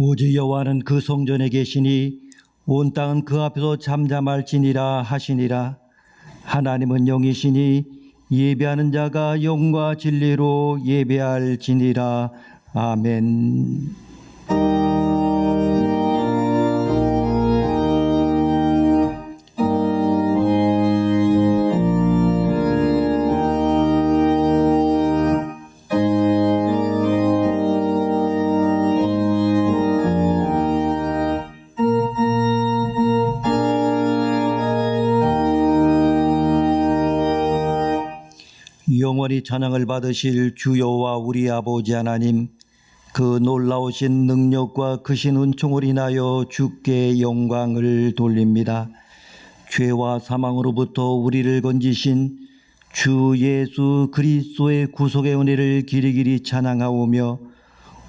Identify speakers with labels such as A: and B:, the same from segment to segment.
A: 오직 여호와는 그 성전에 계시니 온 땅은 그 앞에서 잠잠할지니라 하시니라. 하나님은 영이시니 예배하는 자가 영과 진리로 예배할지니라. 아멘. 영원히 찬양을 받으실 주 여호와 우리 아버지 하나님, 그 놀라우신 능력과 크신 은총을 인하여 주께 영광을 돌립니다. 죄와 사망으로부터 우리를 건지신 주 예수 그리스도의 구속의 은혜를 길이길이 찬양하오며,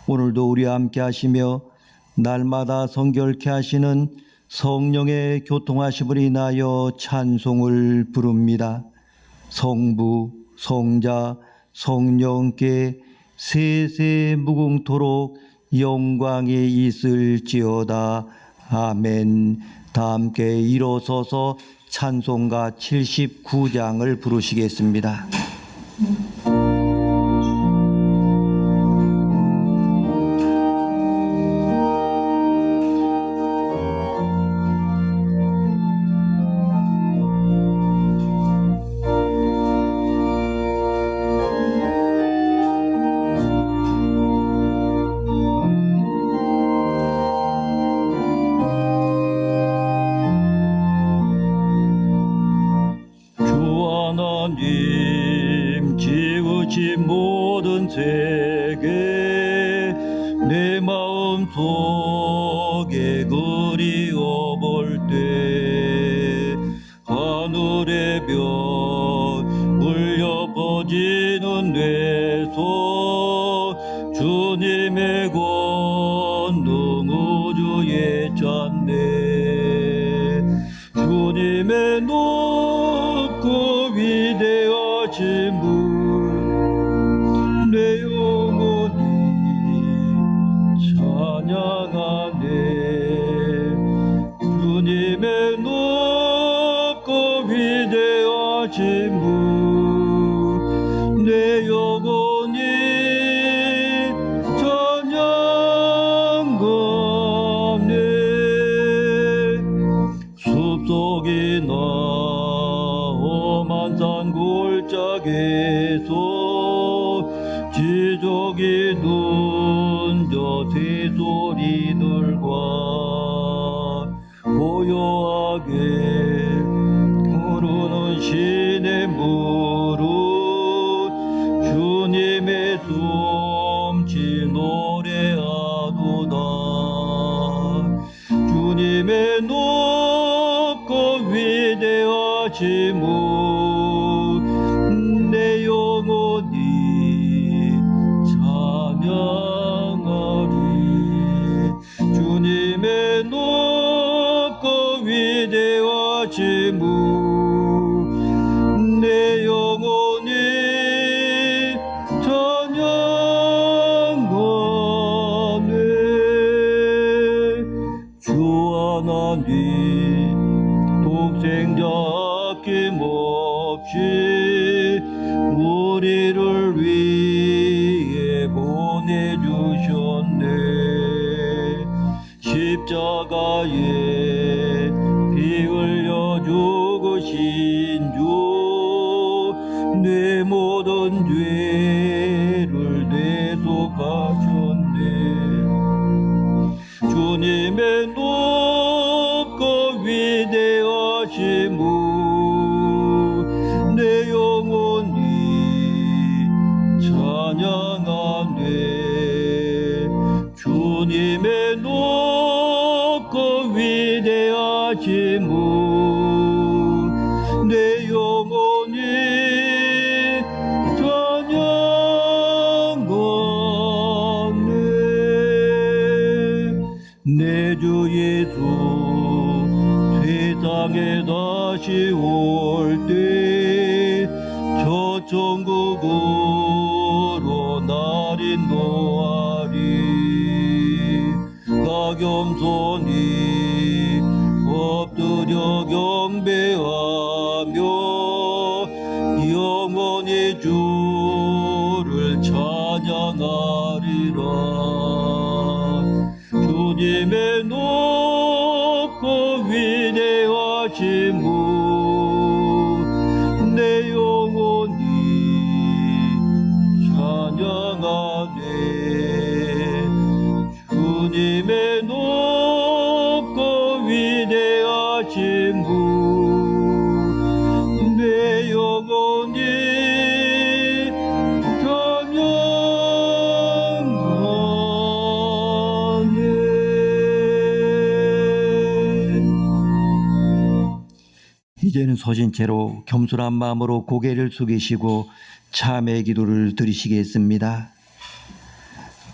A: 오늘도 우리와 함께 하시며 날마다 성결케 하시는 성령의 교통하심을 인하여 찬송을 부릅니다. 성부, 성자, 성령께 세세 무궁토록 영광이 있을지어다. 아멘. 다 함께 일어서서 찬송가 79장을 부르시겠습니다. 하나님 지으신 모든 세계 내 마음 속에 그리워볼 때 하늘의 별 울려 퍼지는 뇌소 주님의 권능 우주에 찼네. 주님의 높고 위대하신 분 내 영혼이 찬양하네. 주님의 높고 위대하신 분 내 영혼이 찬양하네. 숲속이나 험한 산 골짜기에서 지족이 눈저 새소리들과 고요하게 흐르는 시냇물은 주님의 숨지 노래하도다. 주님의 높고 위대하심은 내 영혼이 찬양하리. 주님의 높고 위대하심은 내 영혼이 찬양하네. 주 하나님 독생자 아낌없이 우리를 위해 보내주셨네. 십자가에 피 흘려 죽으신 주 내 모든 죄를 대속하셨네. 주님의 높고 위대하심은 내 영혼이 찬양하네. 주님의 높고 위대하심은 내 영혼이 찬양하네. 내 주 예수 세상에 다시 올 때 저 천국으로 날 인도하리. 겸손히 엎드려 경배하며 영원히 주를 찬양하리라. 주님의 높고 위대하심을 내 영혼이 찬양하네. 주님의 높고 위대하심을 내 영혼이 이제는 서신 채로 겸손한 마음으로 고개를 숙이시고 참회의 기도를 드리시겠습니다.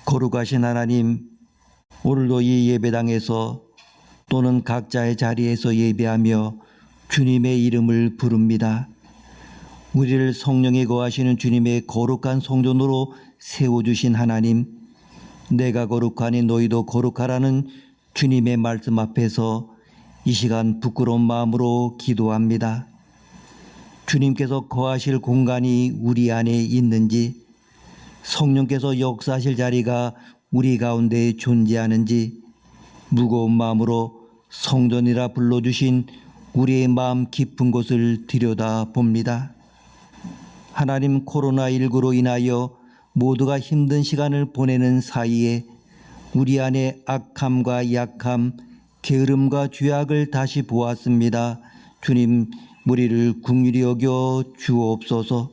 A: 거룩하신 하나님, 오늘도 이 예배당에서 또는 각자의 자리에서 예배하며 주님의 이름을 부릅니다. 우리를 성령이 거하시는 주님의 거룩한 성전으로 세워주신 하나님, 내가 거룩하니 너희도 거룩하라는 주님의 말씀 앞에서 이 시간 부끄러운 마음으로 기도합니다. 주님께서 거하실 공간이 우리 안에 있는지, 성령께서 역사하실 자리가 우리 가운데 존재하는지 무거운 마음으로 성전이라 불러주신 우리의 마음 깊은 곳을 들여다봅니다. 하나님, 코로나19로 인하여 모두가 힘든 시간을 보내는 사이에 우리 안에 악함과 약함, 게으름과 죄악을 다시 보았습니다. 주님, 우리를 긍휼히 여겨 주옵소서.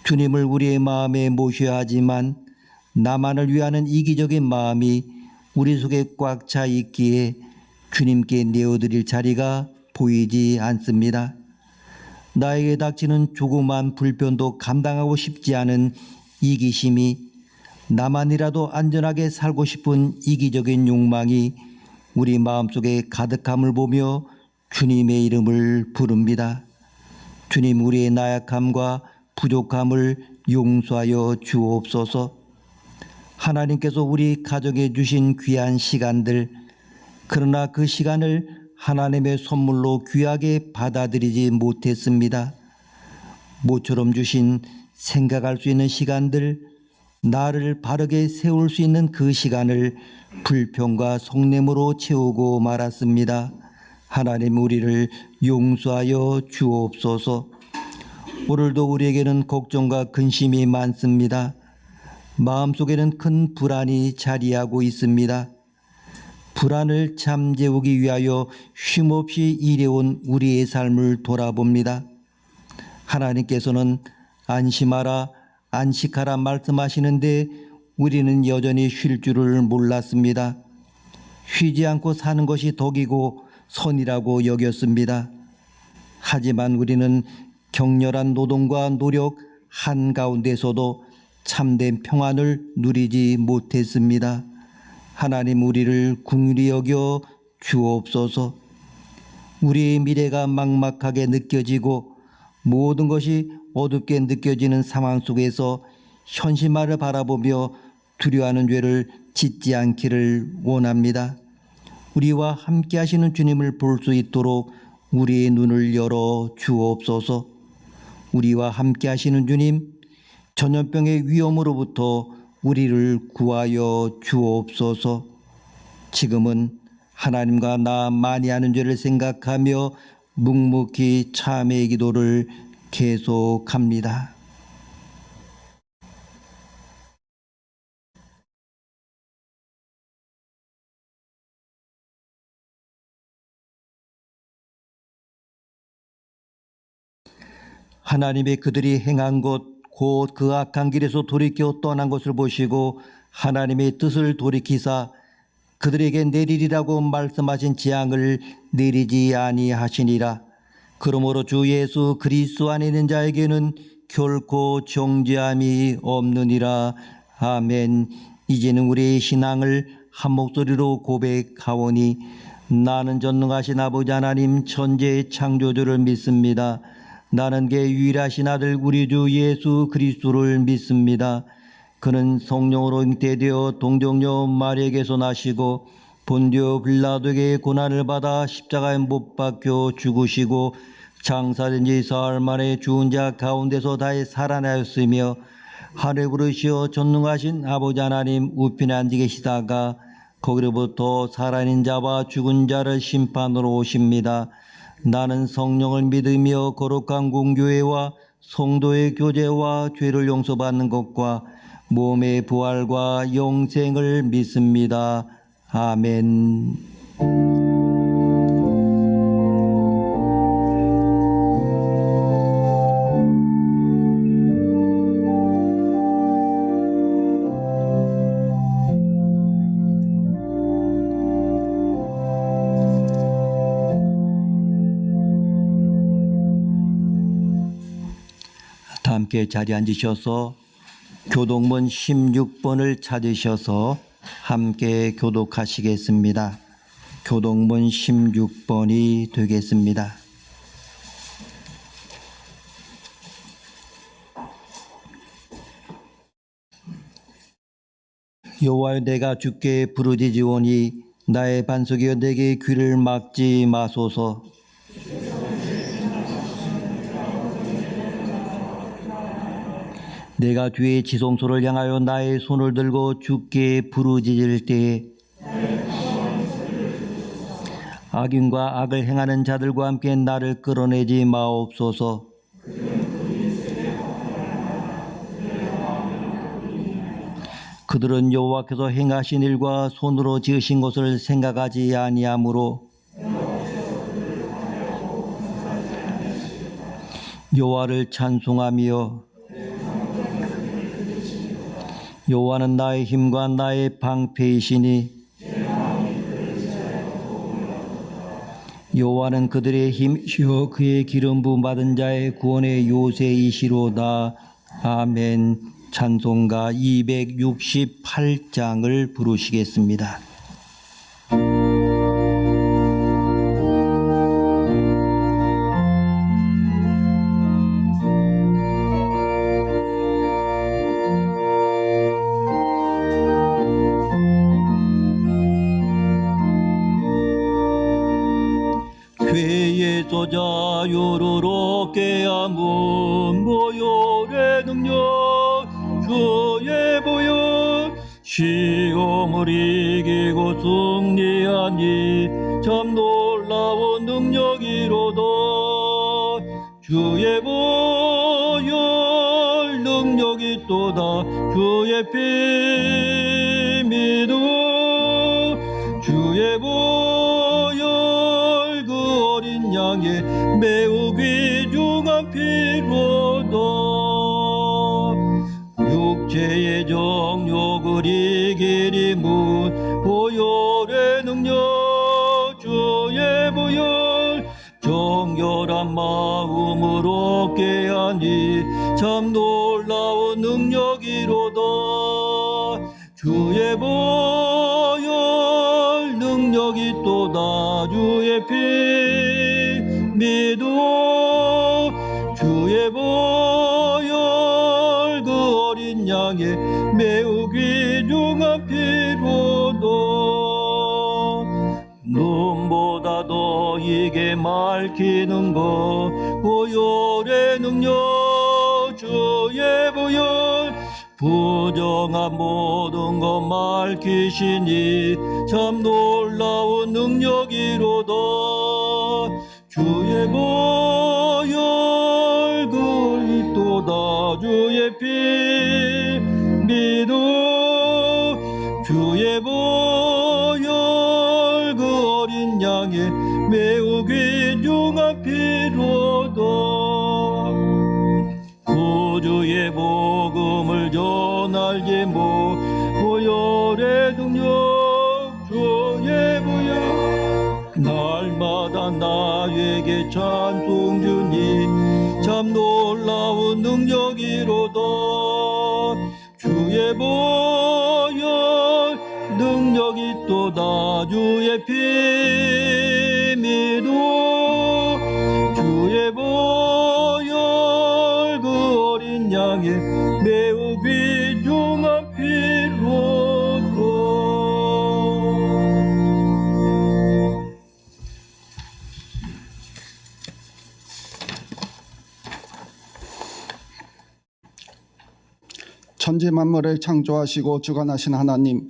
A: 주님을 우리의 마음에 모셔야 하지만 나만을 위하는 이기적인 마음이 우리 속에 꽉 차 있기에 주님께 내어드릴 자리가 보이지 않습니다. 나에게 닥치는 조그만 불편도 감당하고 싶지 않은 이기심이, 나만이라도 안전하게 살고 싶은 이기적인 욕망이 우리 마음속에 가득함을 보며 주님의 이름을 부릅니다. 주님, 우리의 나약함과 부족함을 용서하여 주옵소서. 하나님께서 우리 가정에 주신 귀한 시간들, 그러나 그 시간을 하나님의 선물로 귀하게 받아들이지 못했습니다. 모처럼 주신 생각할 수 있는 시간들, 나를 바르게 세울 수 있는 그 시간을 불평과 속냄으로 채우고 말았습니다. 하나님, 우리를 용서하여 주옵소서. 오늘도 우리에게는 걱정과 근심이 많습니다. 마음속에는 큰 불안이 자리하고 있습니다. 불안을 잠재우기 위하여 쉼없이 일해온 우리의 삶을 돌아봅니다. 하나님께서는 안심하라, 안식하라 말씀하시는데 우리는 여전히 쉴 줄을 몰랐습니다. 쉬지 않고 사는 것이 덕이고 선이라고 여겼습니다. 하지만 우리는 격렬한 노동과 노력 한가운데서도 참된 평안을 누리지 못했습니다. 하나님, 우리를 긍휼히 여겨 주옵소서. 우리의 미래가 막막하게 느껴지고 모든 것이 어둡게 느껴지는 상황 속에서 현실만을 바라보며 두려워하는 죄를 짓지 않기를 원합니다. 우리와 함께 하시는 주님을 볼 수 있도록 우리의 눈을 열어 주옵소서. 우리와 함께 하시는 주님, 전염병의 위험으로부터 우리를 구하여 주옵소서. 지금은 하나님과 나 많이 하는 죄를 생각하며 묵묵히 참회의 기도를 계속합니다. 하나님의 그들이 행한 것 곧 그 악한 길에서 돌이켜 떠난 것을 보시고 하나님의 뜻을 돌이키사 그들에게 내리리라고 말씀하신 재앙을 내리지 아니하시니라. 그러므로 주 예수 그리스도 안에 있는 자에게는 결코 정죄함이 없느니라. 아멘. 이제는 우리의 신앙을 한 목소리로 고백하오니 나는 전능하신 아버지 하나님 천지의 창조주를 믿습니다. 나는 그 유일하신 아들 우리 주 예수 그리스도를 믿습니다. 그는 성령으로 잉태되어 동정녀 마리아에게서 나시고 본디오 빌라도에게 고난을 받아 십자가에 못 박혀 죽으시고 장사된 지 사흘 만에 죽은 자 가운데서 다시 살아나셨으며 하늘 부르시어 전능하신 아버지 하나님 우편에 앉아 계시다가 거기로부터 살아있는 자와 죽은 자를 심판으로 오십니다. 나는 성령을 믿으며 거룩한 공교회와 성도의 교제와 죄를 용서받는 것과 몸의 부활과 영생을 믿습니다. 아멘. 함께 자리에 앉으셔서 교독문 16번을 찾으셔서 함께 교독하시겠습니다. 교독문 16번이 되겠습니다. 여호와여, 내가 주께 부르짖으오니 나의 반석이여 내게 귀를 막지 마소서. 내가 주의 지성소를 향하여 나의 손을 들고 주께 부르짖을 때에 악인과 악을 행하는 자들과 함께 나를 끌어내지 마옵소서. 그들은 여호와께서 행하신 일과 손으로 지으신 것을 생각하지 아니하므로 여호와를 찬송하며 여호와는 나의 힘과 나의 방패이시니 여호와는 그들의 힘이시오 그의 기름 부음 받은 자의 구원의 요새이시로다. 아멘. 찬송가 268장을 부르시겠습니다. 죄에서 자유롭게 함은 모욕의 능력 주의 보혈 시험을 이기고 승리하니 참 놀라운 능력이로다. 주의 보혈 능력이 또다. 주의 피 믿어 주의 보혈 그 어린 양의 매우 귀중한 피로다. 육체의 정욕을 이기리 문 보혈의 능력 주의 보혈 정결한 마음을 얻게 하니 참 놀라운 능력이로다. 주의 보혈 능력이 또다. 주의 피 믿어 주의 보혈 그 어린 양의 매우 귀중한 피로다. 눈보다 더 이게 맑히는 것 보혈의 능력 주의 보혈 부정한 모든 것 맑히시니 참 놀라운 능력이로다. 주의 보혈 그 또다. 주의 피 믿어 주의 보혈 그 어린 양의 매우 귀중한 피로다. 구주의 복음을 전할 제목 보혈의 능력 주의 보혈 날마다 나에게 찬송 주니 참 놀라운 능력이로다. 주의 보혈 능력이 또다. 주의 피 믿어 주의 보혈 그 어린 양의 매우 귀중한 피로다.
B: 천지 만물을 창조하시고 주관하신 하나님,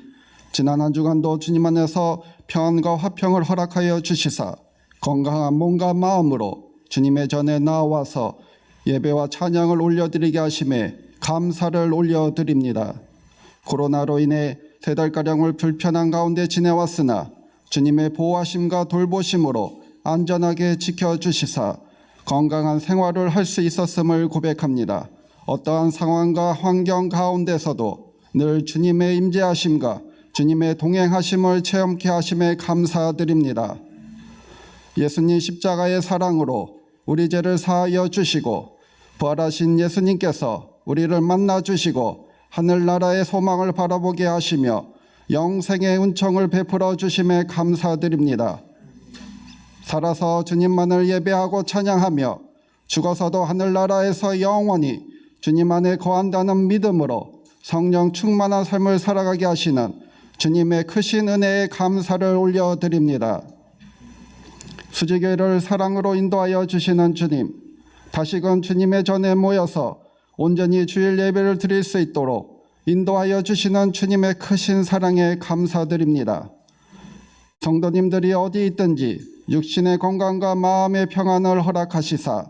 B: 지난 한 주간도 주님 안에서 평안과 화평을 허락하여 주시사 건강한 몸과 마음으로 주님의 전에 나와서 예배와 찬양을 올려드리게 하심에 감사를 올려드립니다. 코로나로 인해 3달가량을 불편한 가운데 지내왔으나 주님의 보호하심과 돌보심으로 안전하게 지켜주시사 건강한 생활을 할 수 있었음을 고백합니다. 어떠한 상황과 환경 가운데서도 늘 주님의 임재하심과 주님의 동행하심을 체험케 하심에 감사드립니다. 예수님 십자가의 사랑으로 우리 죄를 사하여 주시고 부활하신 예수님께서 우리를 만나 주시고 하늘나라의 소망을 바라보게 하시며 영생의 은총을 베풀어 주심에 감사드립니다. 살아서 주님만을 예배하고 찬양하며 죽어서도 하늘나라에서 영원히 주님 안에 거한다는 믿음으로 성령 충만한 삶을 살아가게 하시는 주님의 크신 은혜에 감사를 올려드립니다. 수지교회를 사랑으로 인도하여 주시는 주님, 다시금 주님의 전에 모여서 온전히 주일 예배를 드릴 수 있도록 인도하여 주시는 주님의 크신 사랑에 감사드립니다. 성도님들이 어디 있든지 육신의 건강과 마음의 평안을 허락하시사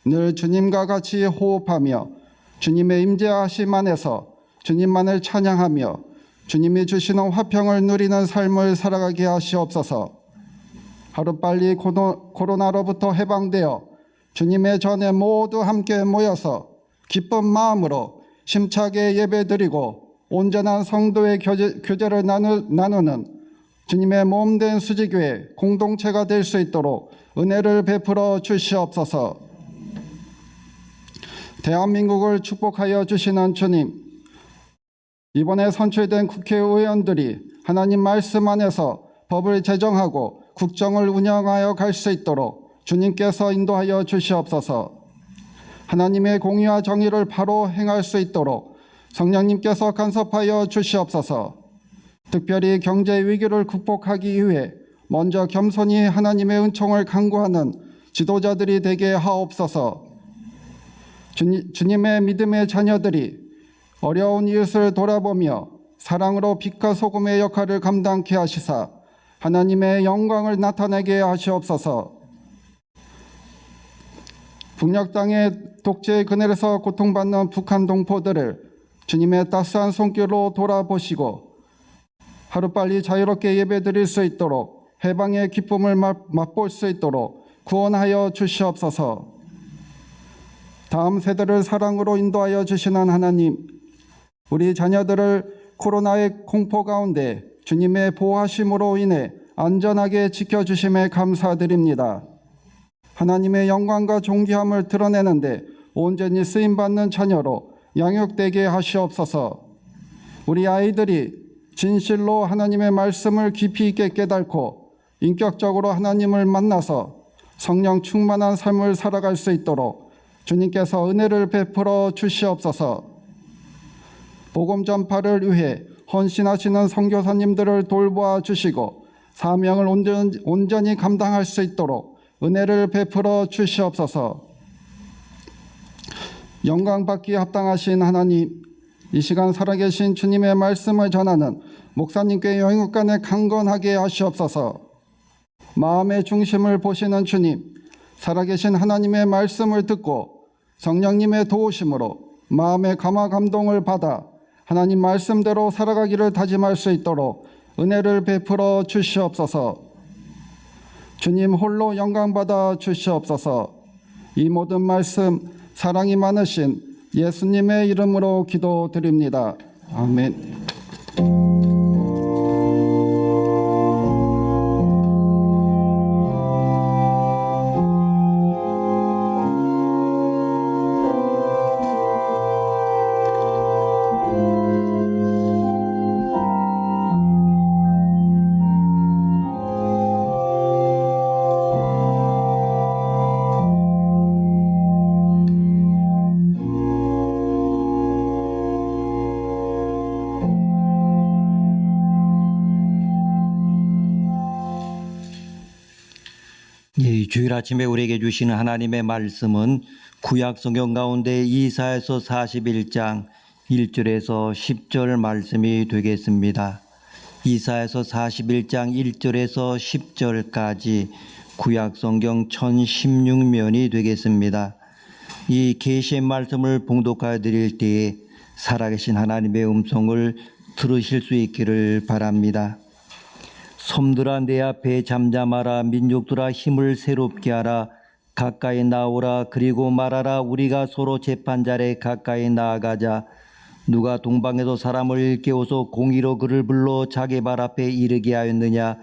B: 늘 주님과 같이 호흡하며 주님의 임재하심 안에서 주님만을 찬양하며 주님이 주시는 화평을 누리는 삶을 살아가게 하시옵소서. 하루빨리 코로나로부터 해방되어 주님의 전에 모두 함께 모여서 기쁜 마음으로 심차게 예배드리고 온전한 성도의 교제를 나누는 주님의 몸된 수지교회 공동체가 될 수 있도록 은혜를 베풀어 주시옵소서. 대한민국을 축복하여 주시는 주님, 이번에 선출된 국회의원들이 하나님 말씀 안에서 법을 제정하고 국정을 운영하여 갈 수 있도록 주님께서 인도하여 주시옵소서. 하나님의 공의와 정의를 바로 행할 수 있도록 성령님께서 간섭하여 주시옵소서. 특별히 경제 위기를 극복하기 위해 먼저 겸손히 하나님의 은총을 간구하는 지도자들이 되게 하옵소서. 주님의 믿음의 자녀들이 어려운 이웃을 돌아보며 사랑으로 빛과 소금의 역할을 감당케 하시사 하나님의 영광을 나타내게 하시옵소서. 북녘 땅의 독재의 그늘에서 고통받는 북한 동포들을 주님의 따스한 손길로 돌아보시고 하루빨리 자유롭게 예배드릴 수 있도록 해방의 기쁨을 맛볼 수 있도록 구원하여 주시옵소서. 다음 세대를 사랑으로 인도하여 주시는 하나님, 우리 자녀들을 코로나의 공포 가운데 주님의 보호하심으로 인해 안전하게 지켜주심에 감사드립니다. 하나님의 영광과 존귀함을 드러내는데 온전히 쓰임받는 자녀로 양육되게 하시옵소서. 우리 아이들이 진실로 하나님의 말씀을 깊이 있게 깨닫고 인격적으로 하나님을 만나서 성령 충만한 삶을 살아갈 수 있도록 주님께서 은혜를 베풀어 주시옵소서. 복음 전파를 위해 헌신하시는 선교사님들을 돌보아 주시고 사명을 온전히 감당할 수 있도록 은혜를 베풀어 주시옵소서. 영광받기 합당하신 하나님, 이 시간 살아계신 주님의 말씀을 전하는 목사님께 영육간에 강건하게 하시옵소서. 마음의 중심을 보시는 주님, 살아계신 하나님의 말씀을 듣고 성령님의 도우심으로 마음의 감화 감동을 받아 하나님 말씀대로 살아가기를 다짐할 수 있도록 은혜를 베풀어 주시옵소서. 주님 홀로 영광받아 주시옵소서. 이 모든 말씀 사랑이 많으신 예수님의 이름으로 기도드립니다. 아멘.
A: 주일 아침에 우리에게 주시는 하나님의 말씀은 구약 성경 가운데 이사야서 41장 1절에서 10절 말씀이 되겠습니다. 이사야서 41장 1절에서 10절까지 구약성경 1016면이 되겠습니다. 이 계시의 말씀을 봉독하여 드릴 때에 살아계신 하나님의 음성을 들으실 수 있기를 바랍니다. 섬들아 내 앞에 잠잠하라. 민족들아 힘을 새롭게 하라. 가까이 나오라. 그리고 말하라. 우리가 서로 재판자리에 가까이 나아가자. 누가 동방에서 사람을 깨워서 공의로 그를 불러 자기 발 앞에 이르게 하였느냐.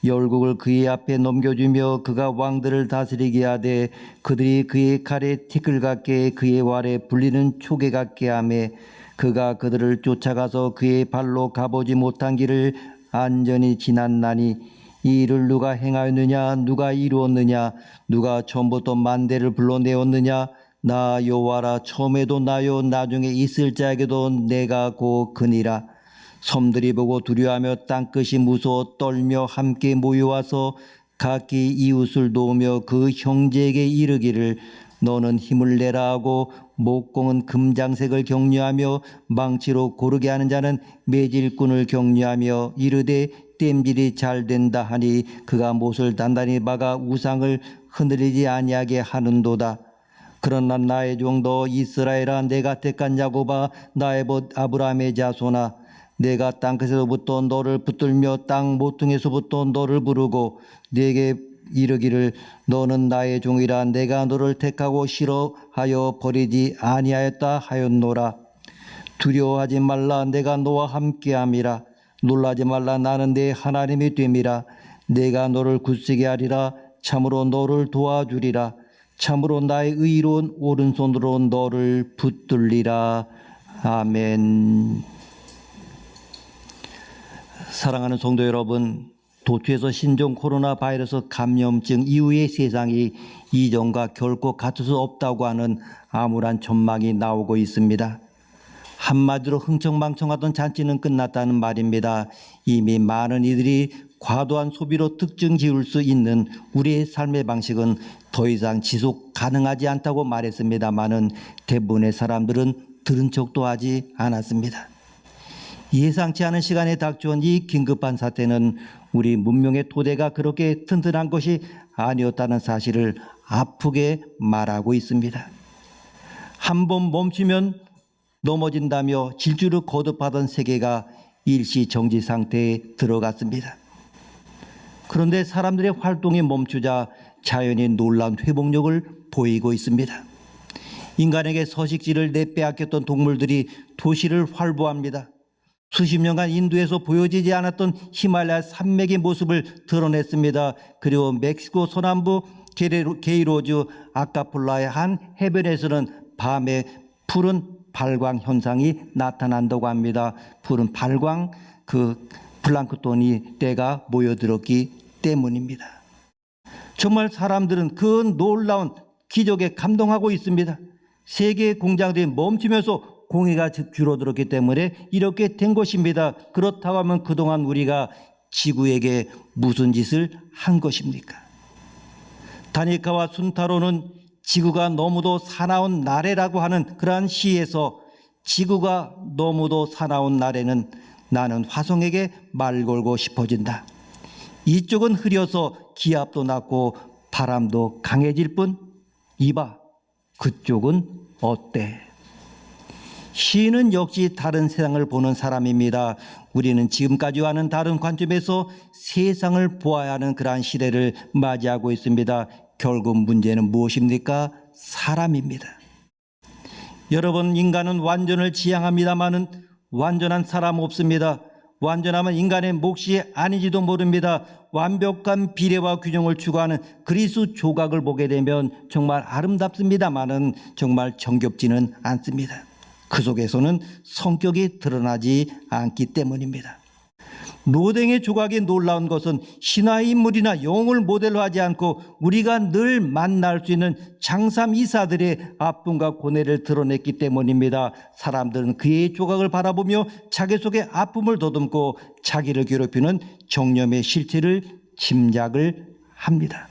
A: 열국을 그의 앞에 넘겨주며 그가 왕들을 다스리게 하되 그들이 그의 칼에 티끌 같게 그의 활에 불리는 초계 같게 하매 그가 그들을 쫓아가서 그의 발로 가보지 못한 길을 안전히 지났나니 이 일을 누가 행하였느냐. 누가 이루었느냐. 누가 처음부터 만대를 불러내었느냐. 나 여호와라. 처음에도 나요 나중에 있을 자에게도 내가 곧 그니라. 섬들이 보고 두려워하며 땅끝이 무서워 떨며 함께 모여와서 각기 이웃을 도우며 그 형제에게 이르기를 너는 힘을 내라 하고 목공은 금장색을 격려하며 망치로 고르게 하는 자는 매질꾼을 격려하며 이르되 땜질이 잘 된다 하니 그가 못을 단단히 박아 우상을 흔들리지 아니하게 하는도다. 그러나 나의 종도 이스라엘아 내가 택한 야곱아 나의 벗 아브라함의 자손아 내가 땅끝에서부터 너를 붙들며 땅 모퉁이에서부터 너를 부르고 네게 이르기를 너는 나의 종이라. 내가 너를 택하고 싫어하여 버리지 아니하였다 하였노라. 두려워하지 말라. 내가 너와 함께함이라. 놀라지 말라. 나는 네 하나님이 됨이라. 내가 너를 굳세게 하리라. 참으로 너를 도와주리라. 참으로 나의 의로운 오른손으로 너를 붙들리라. 아멘. 사랑하는 성도 여러분, 도처에서 신종 코로나 바이러스 감염증 이후의 세상이 이전과 결코 같을 수 없다고 하는 암울한 전망이 나오고 있습니다. 한마디로 흥청망청하던 잔치는 끝났다는 말입니다. 이미 많은 이들이 과도한 소비로 특징 지을 수 있는 우리의 삶의 방식은 더 이상 지속 가능하지 않다고 말했습니다마는 대부분의 사람들은 들은 척도 하지 않았습니다. 예상치 않은 시간에 닥쳐온 이 긴급한 사태는 우리 문명의 토대가 그렇게 튼튼한 것이 아니었다는 사실을 아프게 말하고 있습니다. 한 번 멈추면 넘어진다며 질주를 거듭하던 세계가 일시 정지 상태에 들어갔습니다. 그런데 사람들의 활동이 멈추자 자연이 놀라운 회복력을 보이고 있습니다. 인간에게 서식지를 내빼앗겼던 동물들이 도시를 활보합니다. 수십 년간 인도에서 보여지지 않았던 히말라야 산맥의 모습을 드러냈습니다. 그리고 멕시코 서남부 게이로주 아카폴라의 한 해변에서는 밤에 푸른 발광 현상이 나타난다고 합니다. 푸른 발광, 그 플랑크톤이 때가 모여들었기 때문입니다. 정말 사람들은 그 놀라운 기적에 감동하고 있습니다. 세계의 공장들이 멈추면서 공해가 줄어들었기 때문에 이렇게 된 것입니다. 그렇다고 하면 그동안 우리가 지구에게 무슨 짓을 한 것입니까? 다니카와 순타로는 지구가 너무도 사나운 나래라고 하는 그러한 시에서 지구가 너무도 사나운 나래는 나는 화성에게 말 걸고 싶어진다. 이쪽은 흐려서 기압도 낮고 바람도 강해질 뿐 이봐 그쪽은 어때? 시인은 역시 다른 세상을 보는 사람입니다. 우리는 지금까지와는 다른 관점에서 세상을 보아야 하는 그러한 시대를 맞이하고 있습니다. 결국 문제는 무엇입니까? 사람입니다. 여러분, 인간은 완전을 지향합니다마는 완전한 사람 없습니다. 완전하면 인간의 몫이 아니지도 모릅니다. 완벽한 비례와 균형을 추구하는 그리스 조각을 보게 되면 정말 아름답습니다마는 정말 정겹지는 않습니다. 그 속에서는 성격이 드러나지 않기 때문입니다. 노댕의 조각이 놀라운 것은 신화의 인물이나 영웅을 모델로 하지 않고 우리가 늘 만날 수 있는 장삼 이사들의 아픔과 고뇌를 드러냈기 때문입니다. 사람들은 그의 조각을 바라보며 자기 속의 아픔을 더듬고 자기를 괴롭히는 정념의 실체를 짐작을 합니다.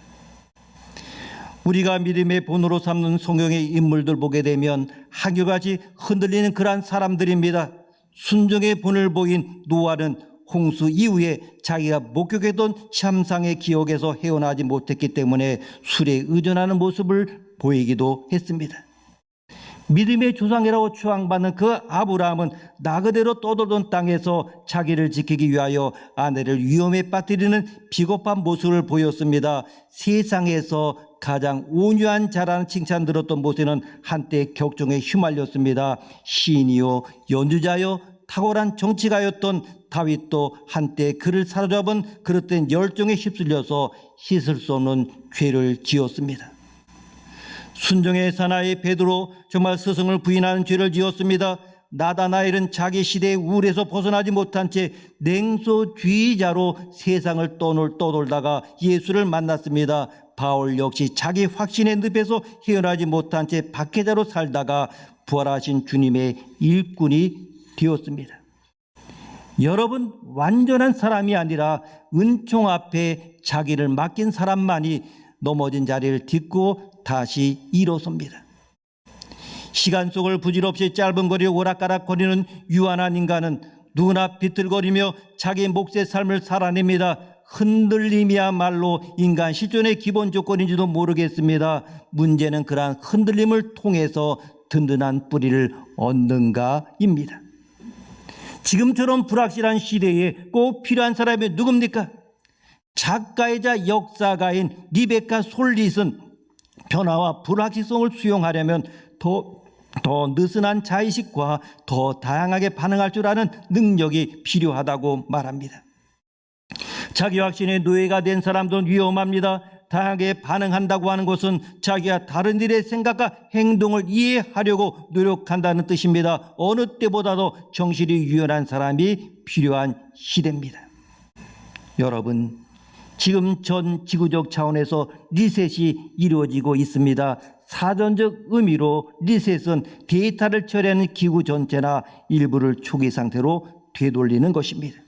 A: 우리가 믿음의 본으로 삼는 성경의 인물들 보게 되면 한결같이 흔들리는 그러한 사람들입니다. 순종의 본을 보인 노아는 홍수 이후에 자기가 목격했던 참상의 기억에서 헤어나지 못했기 때문에 술에 의존하는 모습을 보이기도 했습니다. 믿음의 조상이라고 추앙받는 그 아브라함은 나그네로 떠돌던 땅에서 자기를 지키기 위하여 아내를 위험에 빠뜨리는 비겁한 모습을 보였습니다. 세상에서 가장 온유한 자라는 칭찬 들었던 모세는 한때 격정에 휘말렸습니다. 시인이요 연주자요 탁월한 정치가였던 다윗도 한때 그를 사로잡은 그릇된 열정에 휩쓸려서 씻을 수 없는 죄를 지었습니다. 순종의 사나이 베드로 정말 스승을 부인하는 죄를 지었습니다. 나다나엘은 자기 시대의 우울에서 벗어나지 못한 채 냉소주의자로 세상을 떠돌다가 예수를 만났습니다. 바울 역시 자기 확신의 늪에서 헤어나지 못한 채 박해자로 살다가 부활하신 주님의 일꾼이 되었습니다. 여러분, 완전한 사람이 아니라 은총 앞에 자기를 맡긴 사람만이 넘어진 자리를 딛고 다시 일어섭니다. 시간 속을 부질없이 짧은 거리를 오락가락거리는 유한한 인간은 누구나 비틀거리며 자기 몫의 삶을 살아냅니다. 흔들림이야말로 인간 실존의 기본 조건인지도 모르겠습니다. 문제는 그러한 흔들림을 통해서 든든한 뿌리를 얻는가입니다. 지금처럼 불확실한 시대에 꼭 필요한 사람이 누굽니까? 작가이자 역사가인 리베카 솔릿은 변화와 불확실성을 수용하려면 더 느슨한 자의식과 더 다양하게 반응할 줄 아는 능력이 필요하다고 말합니다. 자기 확신의 노예가 된 사람도 위험합니다. 다양하게 반응한다고 하는 것은 자기가 다른 일의 생각과 행동을 이해하려고 노력한다는 뜻입니다. 어느 때보다도 정신이 유연한 사람이 필요한 시대입니다. 여러분, 지금 전 지구적 차원에서 리셋이 이루어지고 있습니다. 사전적 의미로 리셋은 데이터를 처리하는 기구 전체나 일부를 초기 상태로 되돌리는 것입니다.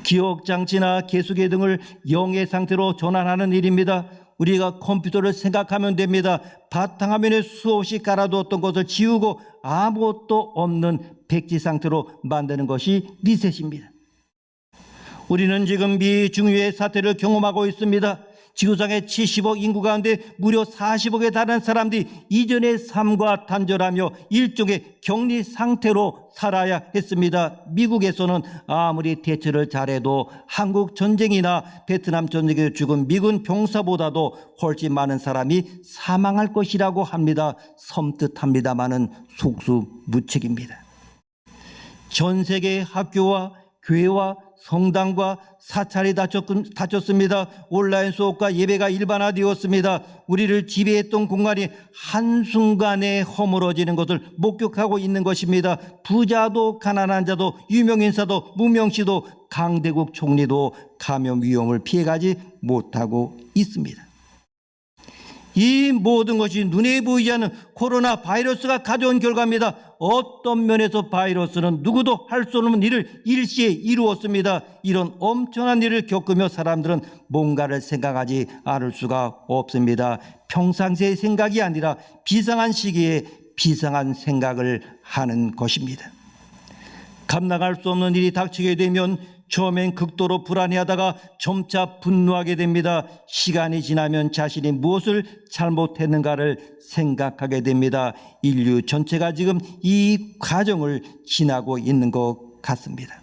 A: 기억장치나 개수기 등을 영의 상태로 전환하는 일입니다. 우리가 컴퓨터를 생각하면 됩니다. 바탕화면에 수없이 깔아두었던 것을 지우고 아무것도 없는 백지 상태로 만드는 것이 리셋입니다. 우리는 지금 미중유의 사태를 경험하고 있습니다. 지구상의 70억 인구 가운데 무려 40억에 달하는 사람들이 이전의 삶과 단절하며 일종의 격리 상태로 살아야 했습니다. 미국에서는 아무리 대처를 잘해도 한국 전쟁이나 베트남 전쟁에 죽은 미군 병사보다도 훨씬 많은 사람이 사망할 것이라고 합니다. 섬뜩합니다마는 속수무책입니다. 전 세계의 학교와 교회와 성당과 사찰이 닫혔습니다. 온라인 수업과 예배가 일반화되었습니다. 우리를 지배했던 공간이 한순간에 허물어지는 것을 목격하고 있는 것입니다. 부자도 가난한 자도 유명인사도 무명시도 강대국 총리도 감염 위험을 피해가지 못하고 있습니다. 이 모든 것이 눈에 보이지 않는 코로나 바이러스가 가져온 결과입니다. 어떤 면에서 바이러스는 누구도 할 수 없는 일을 일시에 이루었습니다. 이런 엄청난 일을 겪으며 사람들은 뭔가를 생각하지 않을 수가 없습니다. 평상시의 생각이 아니라 비상한 시기에 비상한 생각을 하는 것입니다. 감당할 수 없는 일이 닥치게 되면 처음엔 극도로 불안해하다가 점차 분노하게 됩니다. 시간이 지나면 자신이 무엇을 잘못했는가를 생각하게 됩니다. 인류 전체가 지금 이 과정을 지나고 있는 것 같습니다.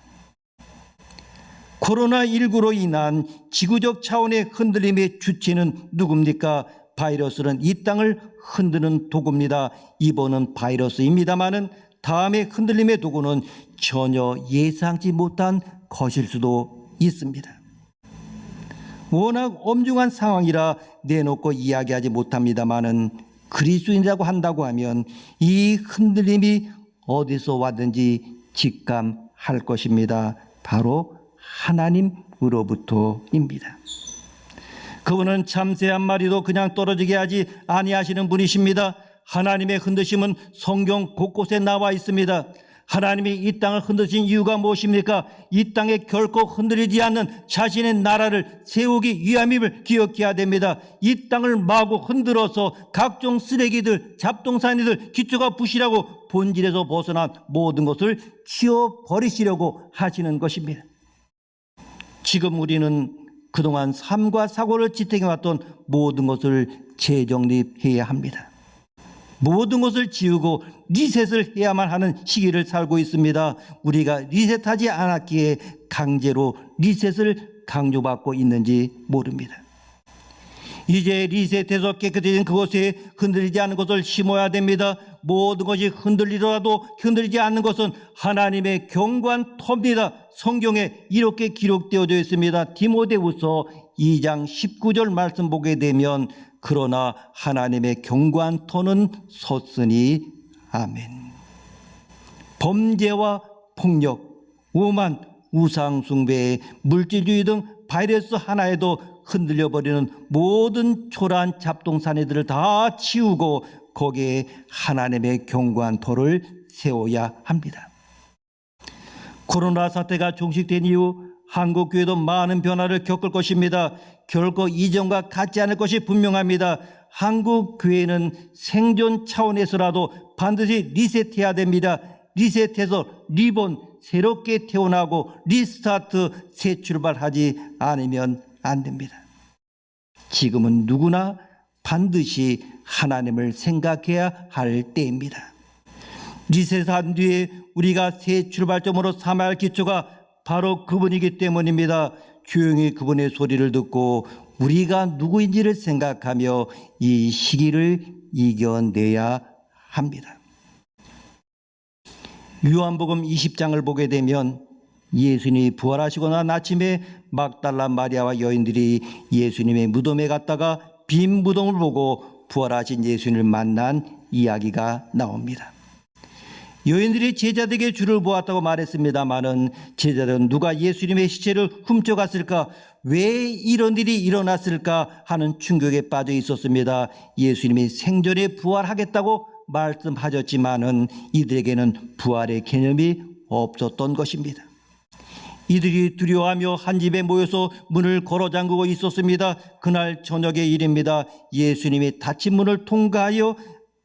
A: 코로나19로 인한 지구적 차원의 흔들림의 주체는 누굽니까? 바이러스는 이 땅을 흔드는 도구입니다. 이번은 바이러스입니다마는 다음의 흔들림의 도구는 전혀 예상치 못한 것일 수도 있습니다. 워낙 엄중한 상황이라 내놓고 이야기하지 못합니다마는 그리스도인이라고 한다고 하면 이 흔들림이 어디서 왔는지 직감할 것입니다. 바로 하나님으로부터입니다. 그분은 참새 한 마리도 그냥 떨어지게 하지 아니하시는 분이십니다. 하나님의 흔드심은 성경 곳곳에 나와 있습니다. 하나님이 이 땅을 흔드신 이유가 무엇입니까? 이 땅에 결코 흔들리지 않는 자신의 나라를 세우기 위함임을 기억해야 됩니다. 이 땅을 마구 흔들어서 각종 쓰레기들, 잡동사니들, 기초가 부실하고 본질에서 벗어난 모든 것을 치워버리시려고 하시는 것입니다. 지금 우리는 그동안 삶과 사고를 지탱해왔던 모든 것을 재정립해야 합니다. 모든 것을 지우고 리셋을 해야만 하는 시기를 살고 있습니다. 우리가 리셋하지 않았기에 강제로 리셋을 강요받고 있는지 모릅니다. 이제 리셋해서 깨끗해진 그곳에 흔들리지 않는 것을 심어야 됩니다. 모든 것이 흔들리더라도 흔들리지 않는 것은 하나님의 경고한 터입니다. 성경에 이렇게 기록되어져 있습니다. 디모데후서 2장 19절 말씀 보게 되면 그러나 하나님의 경고한 터는 섰으니 아멘. 범죄와 폭력, 오만, 우상숭배, 물질주의 등 바이러스 하나에도 흔들려버리는 모든 초라한 잡동사니들을 다 치우고 거기에 하나님의 경고한 터를 세워야 합니다. 코로나 사태가 종식된 이후 한국 교회도 많은 변화를 겪을 것입니다. 결코 이전과 같지 않을 것이 분명합니다. 한국 교회는 생존 차원에서라도 반드시 리셋해야 됩니다. 리셋해서 리본 새롭게 태어나고 리스타트 새 출발하지 않으면 안 됩니다. 지금은 누구나 반드시 하나님을 생각해야 할 때입니다. 리셋한 뒤에 우리가 새 출발점으로 삼아야 할 기초가 바로 그분이기 때문입니다. 조용히 그분의 소리를 듣고 우리가 누구인지를 생각하며 이 시기를 이겨내야 합니다. 요한복음 20장을 보게 되면 예수님이 부활하시고 난 아침에 막달라 마리아와 여인들이 예수님의 무덤에 갔다가 빈 무덤을 보고 부활하신 예수님을 만난 이야기가 나옵니다. 여인들이 제자들에게 주를 보았다고 말했습니다마는 제자들은 누가 예수님의 시체를 훔쳐갔을까, 왜 이런 일이 일어났을까 하는 충격에 빠져 있었습니다. 예수님이 생전에 부활하겠다고 말씀하셨지만은 이들에게는 부활의 개념이 없었던 것입니다. 이들이 두려워하며 한 집에 모여서 문을 걸어 잠그고 있었습니다. 그날 저녁의 일입니다. 예수님이 닫힌 문을 통과하여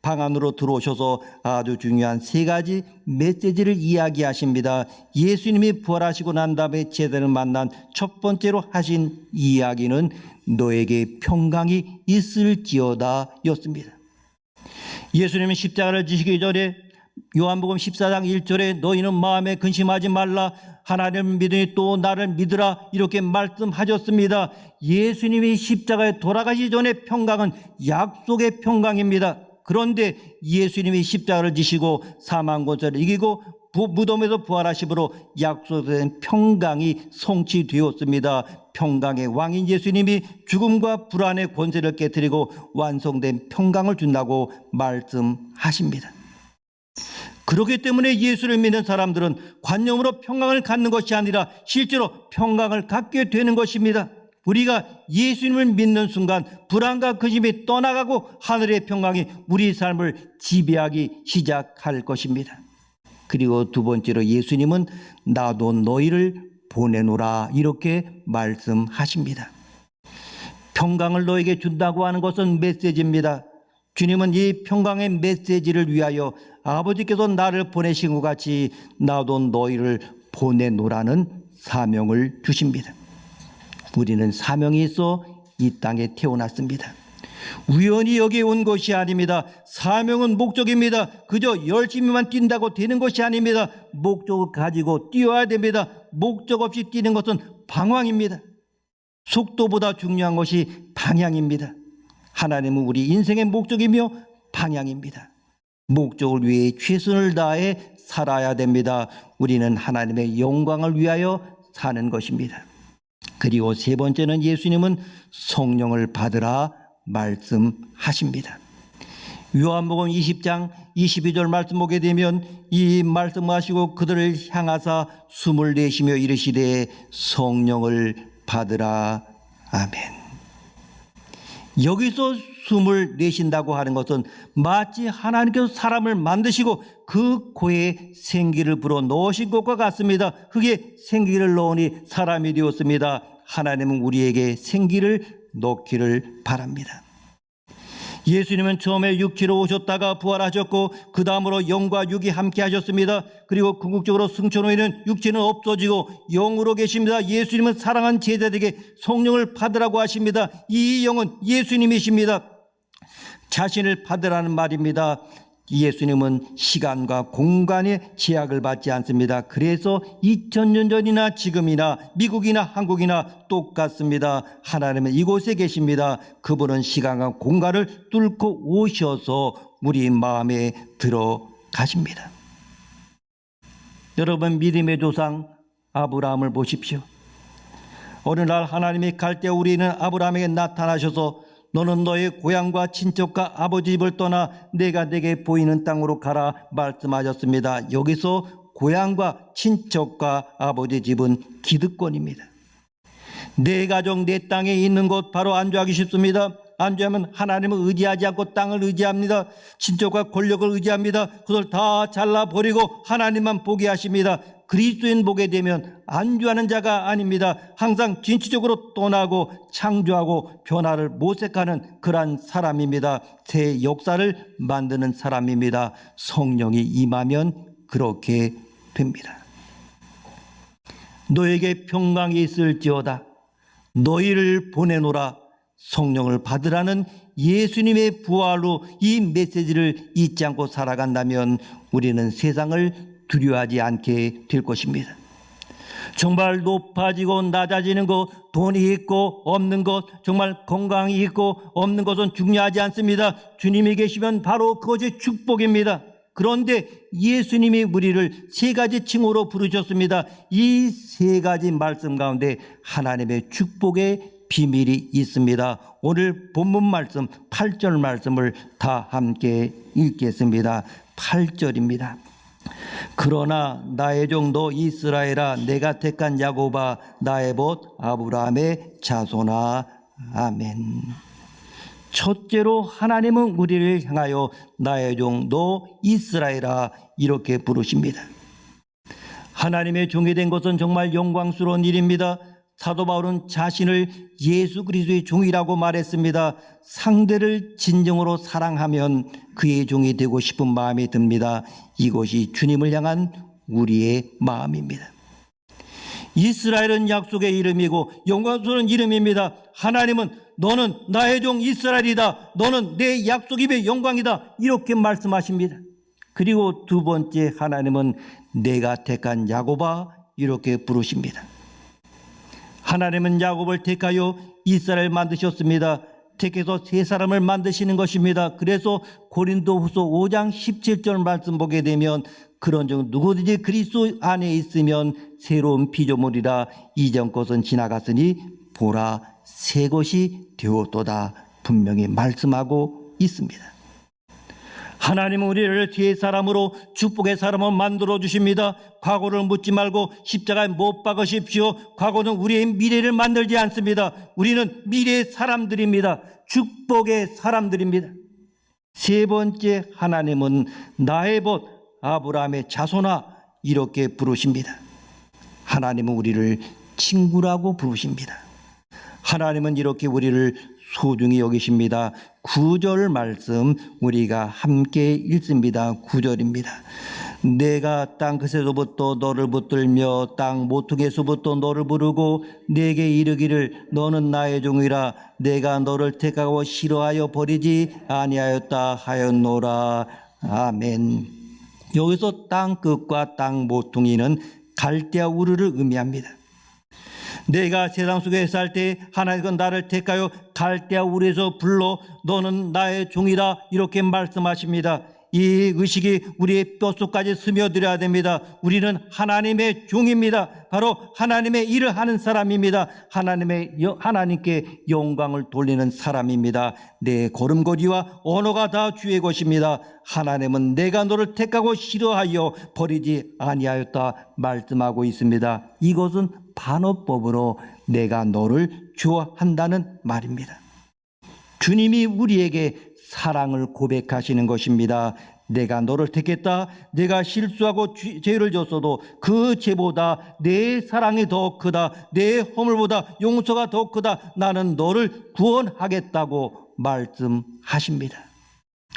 A: 방 안으로 들어오셔서 아주 중요한 세 가지 메시지를 이야기하십니다. 예수님이 부활하시고 난 다음에 제자를 만난 첫 번째로 하신 이야기는 너에게 평강이 있을지어다 였습니다. 예수님은 십자가를 지시기 전에 요한복음 14장 1절에 너희는 마음에 근심하지 말라, 하나님을 믿으니 또 나를 믿으라, 이렇게 말씀하셨습니다. 예수님이 십자가에 돌아가시기 전에 평강은 약속의 평강입니다. 그런데 예수님이 십자가를 지시고 사망 권세를 이기고 무덤에서 부활하심으로 약속된 평강이 성취되었습니다. 평강의 왕인 예수님이 죽음과 불안의 권세를 깨뜨리고 완성된 평강을 준다고 말씀하십니다. 그렇기 때문에 예수를 믿는 사람들은 관념으로 평강을 갖는 것이 아니라 실제로 평강을 갖게 되는 것입니다. 우리가 예수님을 믿는 순간 불안과 근심이 떠나가고 하늘의 평강이 우리 삶을 지배하기 시작할 것입니다. 그리고 두 번째로 예수님은 나도 너희를 보내노라 이렇게 말씀하십니다. 평강을 너에게 준다고 하는 것은 메시지입니다. 주님은 이 평강의 메시지를 위하여 아버지께서 나를 보내신 것 같이 나도 너희를 보내노라는 사명을 주십니다. 우리는 사명이 있어 이 땅에 태어났습니다. 우연히 여기에 온 것이 아닙니다. 사명은 목적입니다. 그저 열심히만 뛴다고 되는 것이 아닙니다. 목적을 가지고 뛰어야 됩니다. 목적 없이 뛰는 것은 방황입니다. 속도보다 중요한 것이 방향입니다. 하나님은 우리 인생의 목적이며 방향입니다. 목적을 위해 최선을 다해 살아야 됩니다. 우리는 하나님의 영광을 위하여 사는 것입니다. 그리고 세 번째는 예수님은 성령을 받으라 말씀하십니다. 요한복음 20장 22절 말씀 보게 되면 이 말씀하시고 그들을 향하사 숨을 내쉬며 이르시되 성령을 받으라 아멘. 여기서 숨을 내쉰다고 하는 것은 마치 하나님께서 사람을 만드시고 그 코에 생기를 불어 넣으신 것과 같습니다. 흙에 생기를 넣으니 사람이 되었습니다. 하나님은 우리에게 생기를 넣기를 바랍니다. 예수님은 처음에 육체로 오셨다가 부활하셨고 그 다음으로 영과 육이 함께 하셨습니다. 그리고 궁극적으로 승천 후에는 육체는 없어지고 영으로 계십니다. 예수님은 사랑한 제자들에게 성령을 받으라고 하십니다. 이 영은 예수님이십니다. 자신을 받으라는 말입니다. 예수님은 시간과 공간의 제약을 받지 않습니다. 그래서 2000년 전이나 지금이나 미국이나 한국이나 똑같습니다. 하나님은 이곳에 계십니다. 그분은 시간과 공간을 뚫고 오셔서 우리 마음에 들어가십니다. 여러분, 믿음의 조상 아브라함을 보십시오. 어느 날 하나님이 갈대 우리는 아브라함에게 나타나셔서 너는 너의 고향과 친척과 아버지 집을 떠나 내가 내게 보이는 땅으로 가라 말씀하셨습니다. 여기서 고향과 친척과 아버지 집은 기득권입니다. 내 가족 내 땅에 있는 곳 바로 안주하기 쉽습니다. 안주하면 하나님을 의지하지 않고 땅을 의지합니다. 친척과 권력을 의지합니다. 그걸 다 잘라버리고 하나님만 보게 하십니다. 그리스도인 보게 되면 안주하는 자가 아닙니다. 항상 진취적으로 떠나고 창조하고 변화를 모색하는 그러한 사람입니다. 새 역사를 만드는 사람입니다. 성령이 임하면 그렇게 됩니다. 너에게 평강이 있을지어다. 너희를 보내노라. 성령을 받으라는 예수님의 부활로 이 메시지를 잊지 않고 살아간다면 우리는 세상을 두려워하지 않게 될 것입니다. 정말 높아지고 낮아지는 것, 돈이 있고 없는 것, 정말 건강이 있고 없는 것은 중요하지 않습니다. 주님이 계시면 바로 그것이 축복입니다. 그런데 예수님이 우리를 세 가지 칭호로 부르셨습니다. 이 세 가지 말씀 가운데 하나님의 축복의 비밀이 있습니다. 오늘 본문 말씀 8절 말씀을 다 함께 읽겠습니다. 8절입니다. 그러나 나의 종도 이스라엘아 내가 택한 야곱아 나의 벗 아브라함의 자손아 아멘. 첫째로 하나님은 우리를 향하여 나의 종도 이스라엘아 이렇게 부르십니다. 하나님의 종이 된 것은 정말 영광스러운 일입니다. 사도 바울은 자신을 예수 그리스도의 종이라고 말했습니다. 상대를 진정으로 사랑하면 그의 종이 되고 싶은 마음이 듭니다. 이것이 주님을 향한 우리의 마음입니다. 이스라엘은 약속의 이름이고 영광스러운 이름입니다. 하나님은 너는 나의 종 이스라엘이다. 너는 내 약속임의 영광이다. 이렇게 말씀하십니다. 그리고 두 번째 하나님은 내가 택한 야곱아 이렇게 부르십니다. 하나님은 야곱을 택하여 이스라엘 만드셨습니다. 택해서 세 사람을 만드시는 것입니다. 그래서 고린도후서 5장 17절 말씀 보게 되면 그런즉 누구든지 그리스도 안에 있으면 새로운 피조물이라 이전 것은 지나갔으니 보라 새 것이 되었도다 분명히 말씀하고 있습니다. 하나님은 우리를 새 사람으로 축복의 사람으로 만들어 주십니다. 과거를 묻지 말고 십자가에 못 박으십시오. 과거는 우리의 미래를 만들지 않습니다. 우리는 미래의 사람들입니다. 축복의 사람들입니다. 세 번째 하나님은 나의 벗 아브라함의 자손아 이렇게 부르십니다. 하나님은 우리를 친구라고 부르십니다. 하나님은 이렇게 우리를 소중히 여기십니다. 9절 말씀 우리가 함께 읽습니다. 9절입니다. 내가 땅 끝에서부터 너를 붙들며 땅 모퉁이에서부터 너를 부르고 내게 이르기를 너는 나의 종이라 내가 너를 택하고 싫어하여 버리지 아니하였다 하였노라. 아멘. 여기서 땅 끝과 땅 모퉁이는 갈대아 우르를 의미합니다. 내가 세상 속에 살 때 하나님은 나를 택하여 갈대아 우르에서 불러 너는 나의 종이다 이렇게 말씀하십니다. 이 의식이 우리의 뼛속까지 스며들어야 됩니다. 우리는 하나님의 종입니다. 바로 하나님의 일을 하는 사람입니다. 하나님께 영광을 돌리는 사람입니다. 내 걸음걸이와 언어가 다 주의 것입니다. 하나님은 내가 너를 택하고 싫어하여 버리지 아니하였다 말씀하고 있습니다. 이것은 반어법으로 내가 너를 좋아한다는 말입니다. 주님이 우리에게 사랑을 고백하시는 것입니다. 내가 너를 택했다. 내가 실수하고 죄를 졌어도 그 죄보다 내 사랑이 더 크다. 내 허물보다 용서가 더 크다. 나는 너를 구원하겠다고 말씀하십니다.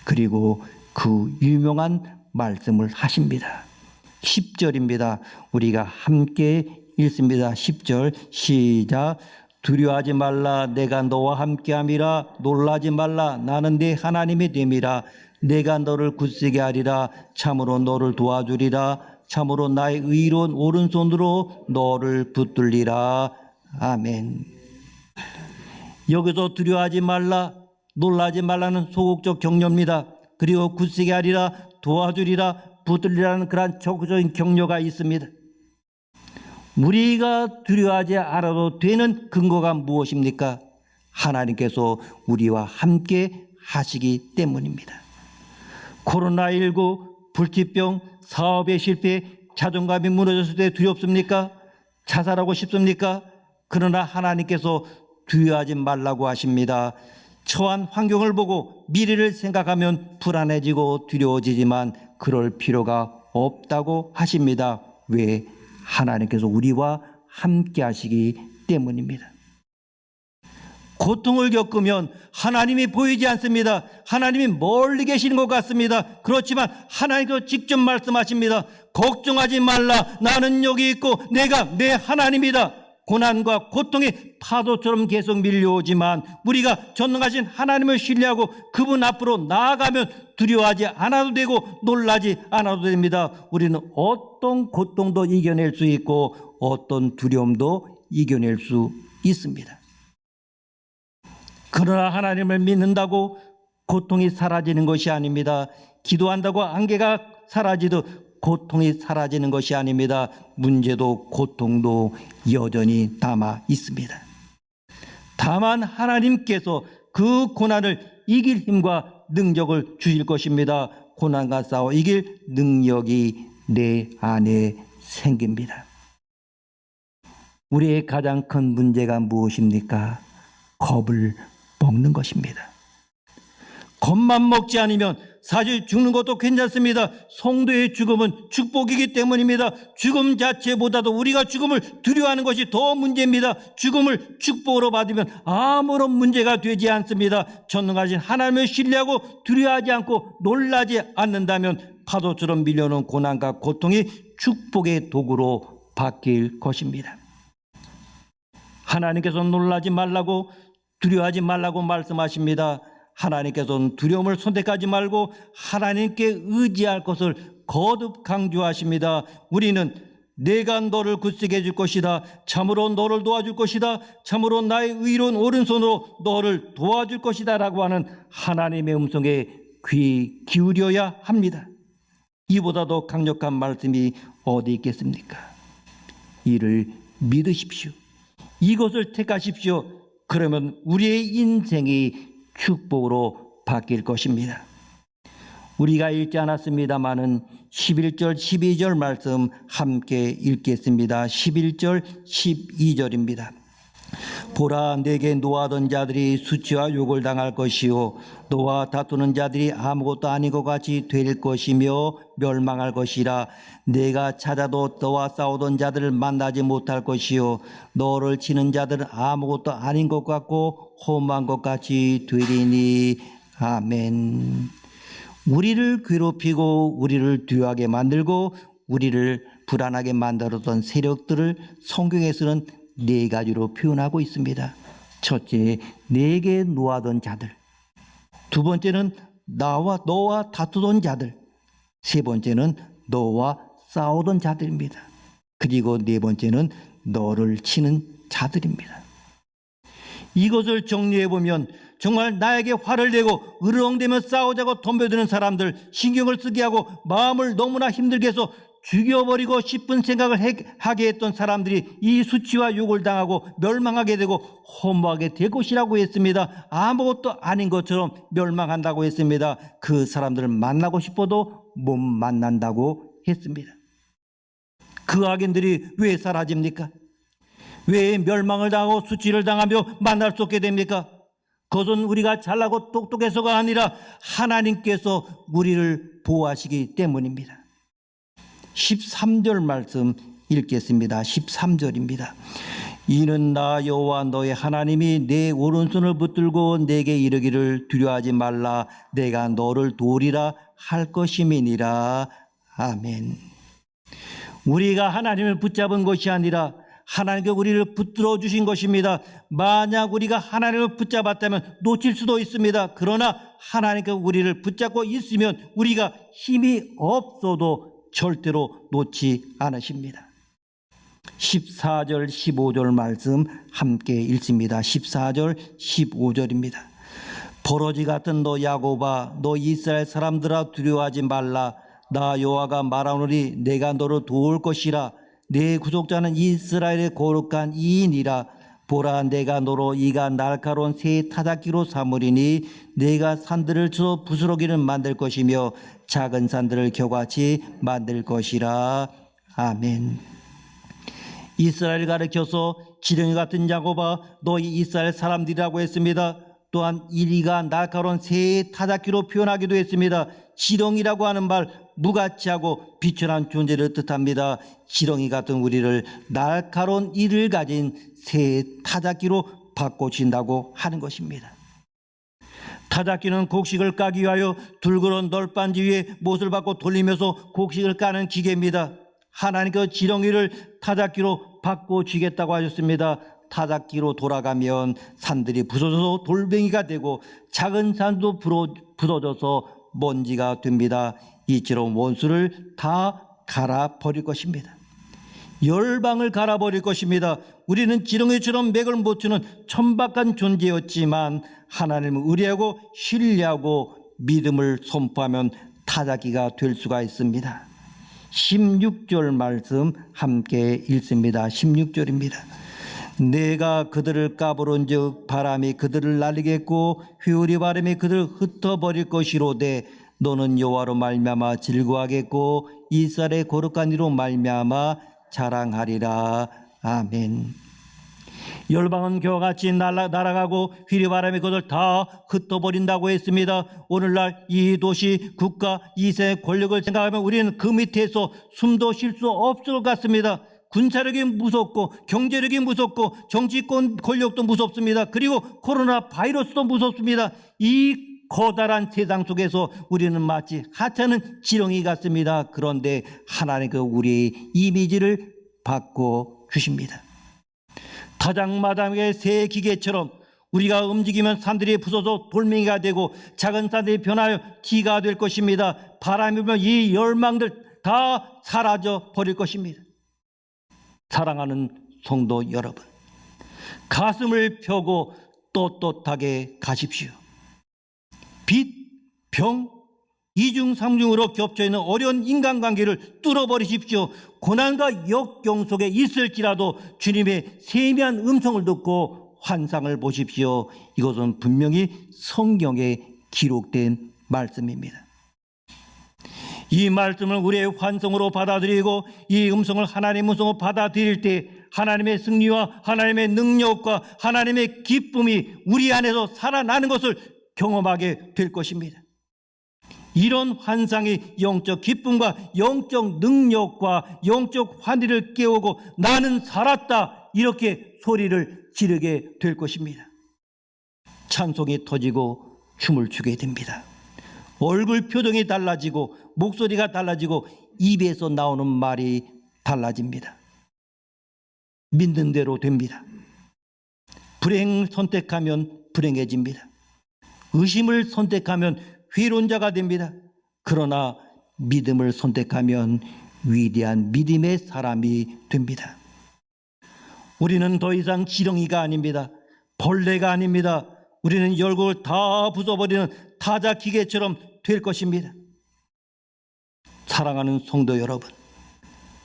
A: 그리고 그 유명한 말씀을 하십니다. 10절입니다. 우리가 함께 읽습니다. 10절 시작. 두려워하지 말라. 내가 너와 함께함이라. 놀라지 말라. 나는 네 하나님이 됨이라. 내가 너를 굳세게 하리라. 참으로 너를 도와주리라. 참으로 나의 의로운 오른손으로 너를 붙들리라. 아멘. 여기서 두려워하지 말라, 놀라지 말라는 소극적 격려입니다. 그리고 굳세게 하리라, 도와주리라, 붙들리라는 그러한 적극적인 격려가 있습니다. 우리가 두려워하지 않아도 되는 근거가 무엇입니까? 하나님께서 우리와 함께 하시기 때문입니다. 코로나19, 불치병, 사업의 실패, 자존감이 무너졌을 때 두렵습니까? 자살하고 싶습니까? 그러나 하나님께서 두려워하지 말라고 하십니다. 처한 환경을 보고 미래를 생각하면 불안해지고 두려워지지만 그럴 필요가 없다고 하십니다. 왜? 하나님께서 우리와 함께 하시기 때문입니다. 고통을 겪으면 하나님이 보이지 않습니다. 하나님이 멀리 계시는 것 같습니다. 그렇지만 하나님께서 직접 말씀하십니다. 걱정하지 말라. 나는 여기 있고 내가 내 하나님이다. 고난과 고통이 파도처럼 계속 밀려오지만 우리가 전능하신 하나님을 신뢰하고 그분 앞으로 나아가면 두려워하지 않아도 되고 놀라지 않아도 됩니다. 우리는 어떤 고통도 이겨낼 수 있고 어떤 두려움도 이겨낼 수 있습니다. 그러나 하나님을 믿는다고 고통이 사라지는 것이 아닙니다. 기도한다고 안개가 사라지듯 고통이 사라지는 것이 아닙니다. 문제도 고통도 여전히 남아 있습니다. 다만 하나님께서 그 고난을 이길 힘과 능력을 주실 것입니다. 고난과 싸워 이길 능력이 내 안에 생깁니다. 우리의 가장 큰 문제가 무엇입니까? 겁을 먹는 것입니다. 겁만 먹지 않으면 사실 죽는 것도 괜찮습니다. 성도의 죽음은 축복이기 때문입니다. 죽음 자체보다도 우리가 죽음을 두려워하는 것이 더 문제입니다. 죽음을 축복으로 받으면 아무런 문제가 되지 않습니다. 전능하신 하나님을 신뢰하고 두려워하지 않고 놀라지 않는다면 파도처럼 밀려오는 고난과 고통이 축복의 도구로 바뀔 것입니다. 하나님께서 놀라지 말라고 두려워하지 말라고 말씀하십니다. 하나님께서는 두려움을 선택하지 말고 하나님께 의지할 것을 거듭 강조하십니다. 우리는 내가 너를 굳세게 해줄 것이다. 참으로 너를 도와줄 것이다. 참으로 나의 의로운 오른손으로 너를 도와줄 것이다 라고 하는 하나님의 음성에 귀 기울여야 합니다. 이보다 더 강력한 말씀이 어디 있겠습니까? 이를 믿으십시오. 이것을 택하십시오. 그러면 우리의 인생이 축복으로 바뀔 것입니다. 우리가 읽지 않았습니다마는 11절 12절 말씀 함께 읽겠습니다. 11절 12절입니다. 보라, 내게 노하던 자들이 수치와 욕을 당할 것이요 너와 다투는 자들이 아무것도 아닌 것 같이 될 것이며 멸망할 것이라. 내가 찾아도 너와 싸우던 자들을 만나지 못할 것이요 너를 치는 자들은 아무것도 아닌 것 같고 험한 것 같이 되리니. 아멘. 우리를 괴롭히고 우리를 두려워하게 만들고 우리를 불안하게 만들었던 세력들을 성경에서는 네 가지로 표현하고 있습니다. 첫째, 내게 노하던 자들. 두 번째는 너와 다투던 자들. 세 번째는 너와 싸우던 자들입니다. 그리고 네 번째는 너를 치는 자들입니다. 이것을 정리해보면 정말 나에게 화를 내고 으르렁대며 싸우자고 덤벼드는 사람들, 신경을 쓰게 하고 마음을 너무나 힘들게 해서 죽여버리고 싶은 생각을 하게 했던 사람들이 이 수치와 욕을 당하고 멸망하게 되고 허무하게 될 것이라고 했습니다. 아무것도 아닌 것처럼 멸망한다고 했습니다. 그 사람들을 만나고 싶어도 못 만난다고 했습니다. 그 악인들이 왜 사라집니까? 왜 멸망을 당하고 수치를 당하며 만날 수 없게 됩니까? 그것은 우리가 잘나고 똑똑해서가 아니라 하나님께서 우리를 보호하시기 때문입니다. 13절 말씀 읽겠습니다. 13절입니다. 이는 나 여호와 너의 하나님이 내 오른손을 붙들고 내게 이르기를 두려워하지 말라 내가 너를 도우리라 할 것임이니라. 아멘. 우리가 하나님을 붙잡은 것이 아니라 하나님께 우리를 붙들어 주신 것입니다. 만약 우리가 하나님을 붙잡았다면 놓칠 수도 있습니다. 그러나 하나님께 우리를 붙잡고 있으면 우리가 힘이 없어도 절대로 놓지 않으십니다. 14절 15절 말씀 함께 읽습니다. 14절 15절입니다. 버러지 같은 너 야곱아 너 이스라엘 사람들아 두려워하지 말라 나 여호와가 말하노니 내가 너를 도울 것이라 내 구속자는 이스라엘의 거룩한 이인이라 보라 내가 너로 이가 날카로운 새 타작기로 삼으리니 내가 산들을 쳐 부스러기를 만들 것이며 작은 산들을 겨같이 만들 것이라. 아멘. 이스라엘을 가르쳐서 지렁이 같은 야곱아 너희 이스라엘 사람들이라고 했습니다. 또한 이리가 날카로운 새 타작기로 표현하기도 했습니다. 지렁이라고 하는 말 무가치하고 비천한 존재를 뜻합니다. 지렁이 같은 우리를 날카로운 이를 가진 새 타작기로 바꿔주신다고 하는 것입니다. 타작기는 곡식을 까기 위하여 둥그런 널빤지 위에 못을 받고 돌리면서 곡식을 까는 기계입니다. 하나님께서 지렁이를 타작기로 바꿔주겠다고 하셨습니다. 타작기로 돌아가면 산들이 부서져서 돌멩이가 되고 작은 산도 부서져서 먼지가 됩니다. 이처럼 원수를 다 갈아버릴 것입니다. 열방을 갈아버릴 것입니다. 우리는 지렁이처럼 맥을 못 추는 천박한 존재였지만 하나님을 의뢰하고 신뢰하고 믿음을 선포하면 타작기가 될 수가 있습니다. 16절 말씀 함께 읽습니다. 16절입니다. 내가 그들을 까부른즉 바람이 그들을 날리겠고 회오리 바람이 그들을 흩어버릴 것이로되 너는 여호와로 말미암아 즐거워하겠고 이스라엘의 거룩한 이로 말미암아 자랑하리라. 아멘. 열방은 겨와 같이 날아가고 휘리바람이 그들 다 흩어버린다고 했습니다. 오늘날 이 도시, 국가, 이세의 권력을 생각하면 우리는 그 밑에서 숨도 쉴 수 없을 것 같습니다. 군사력이 무섭고 경제력이 무섭고 정치권 권력도 무섭습니다. 그리고 코로나 바이러스도 무섭습니다. 이 커다란 세상 속에서 우리는 마치 하찮은 지렁이 같습니다. 그런데 하나님께서 우리의 이미지를 바꿔 주십니다. 타작마당의 새 기계처럼 우리가 움직이면 산들이 부서져 돌멩이가 되고 작은 산들이 변하여 기가 될 것입니다. 바람이 불면 이 열망들 다 사라져 버릴 것입니다. 사랑하는 성도 여러분, 가슴을 펴고 떳떳하게 가십시오. 빚, 병, 이중 삼중으로 겹쳐있는 어려운 인간관계를 뚫어버리십시오. 고난과 역경 속에 있을지라도 주님의 세미한 음성을 듣고 환상을 보십시오. 이것은 분명히 성경에 기록된 말씀입니다. 이 말씀을 우리의 환성으로 받아들이고 이 음성을 하나님의 음성으로 받아들일 때 하나님의 승리와 하나님의 능력과 하나님의 기쁨이 우리 안에서 살아나는 것을 경험하게 될 것입니다. 이런 환상이 영적 기쁨과 영적 능력과 영적 환희를 깨우고 나는 살았다 이렇게 소리를 지르게 될 것입니다. 찬송이 터지고 춤을 추게 됩니다. 얼굴 표정이 달라지고 목소리가 달라지고 입에서 나오는 말이 달라집니다. 믿는 대로 됩니다. 불행 선택하면 불행해집니다. 의심을 선택하면 회론자가 됩니다. 그러나 믿음을 선택하면 위대한 믿음의 사람이 됩니다. 우리는 더 이상 지렁이가 아닙니다. 벌레가 아닙니다. 우리는 열국을 다 부숴버리는 타작기계처럼 될 것입니다. 사랑하는 성도 여러분,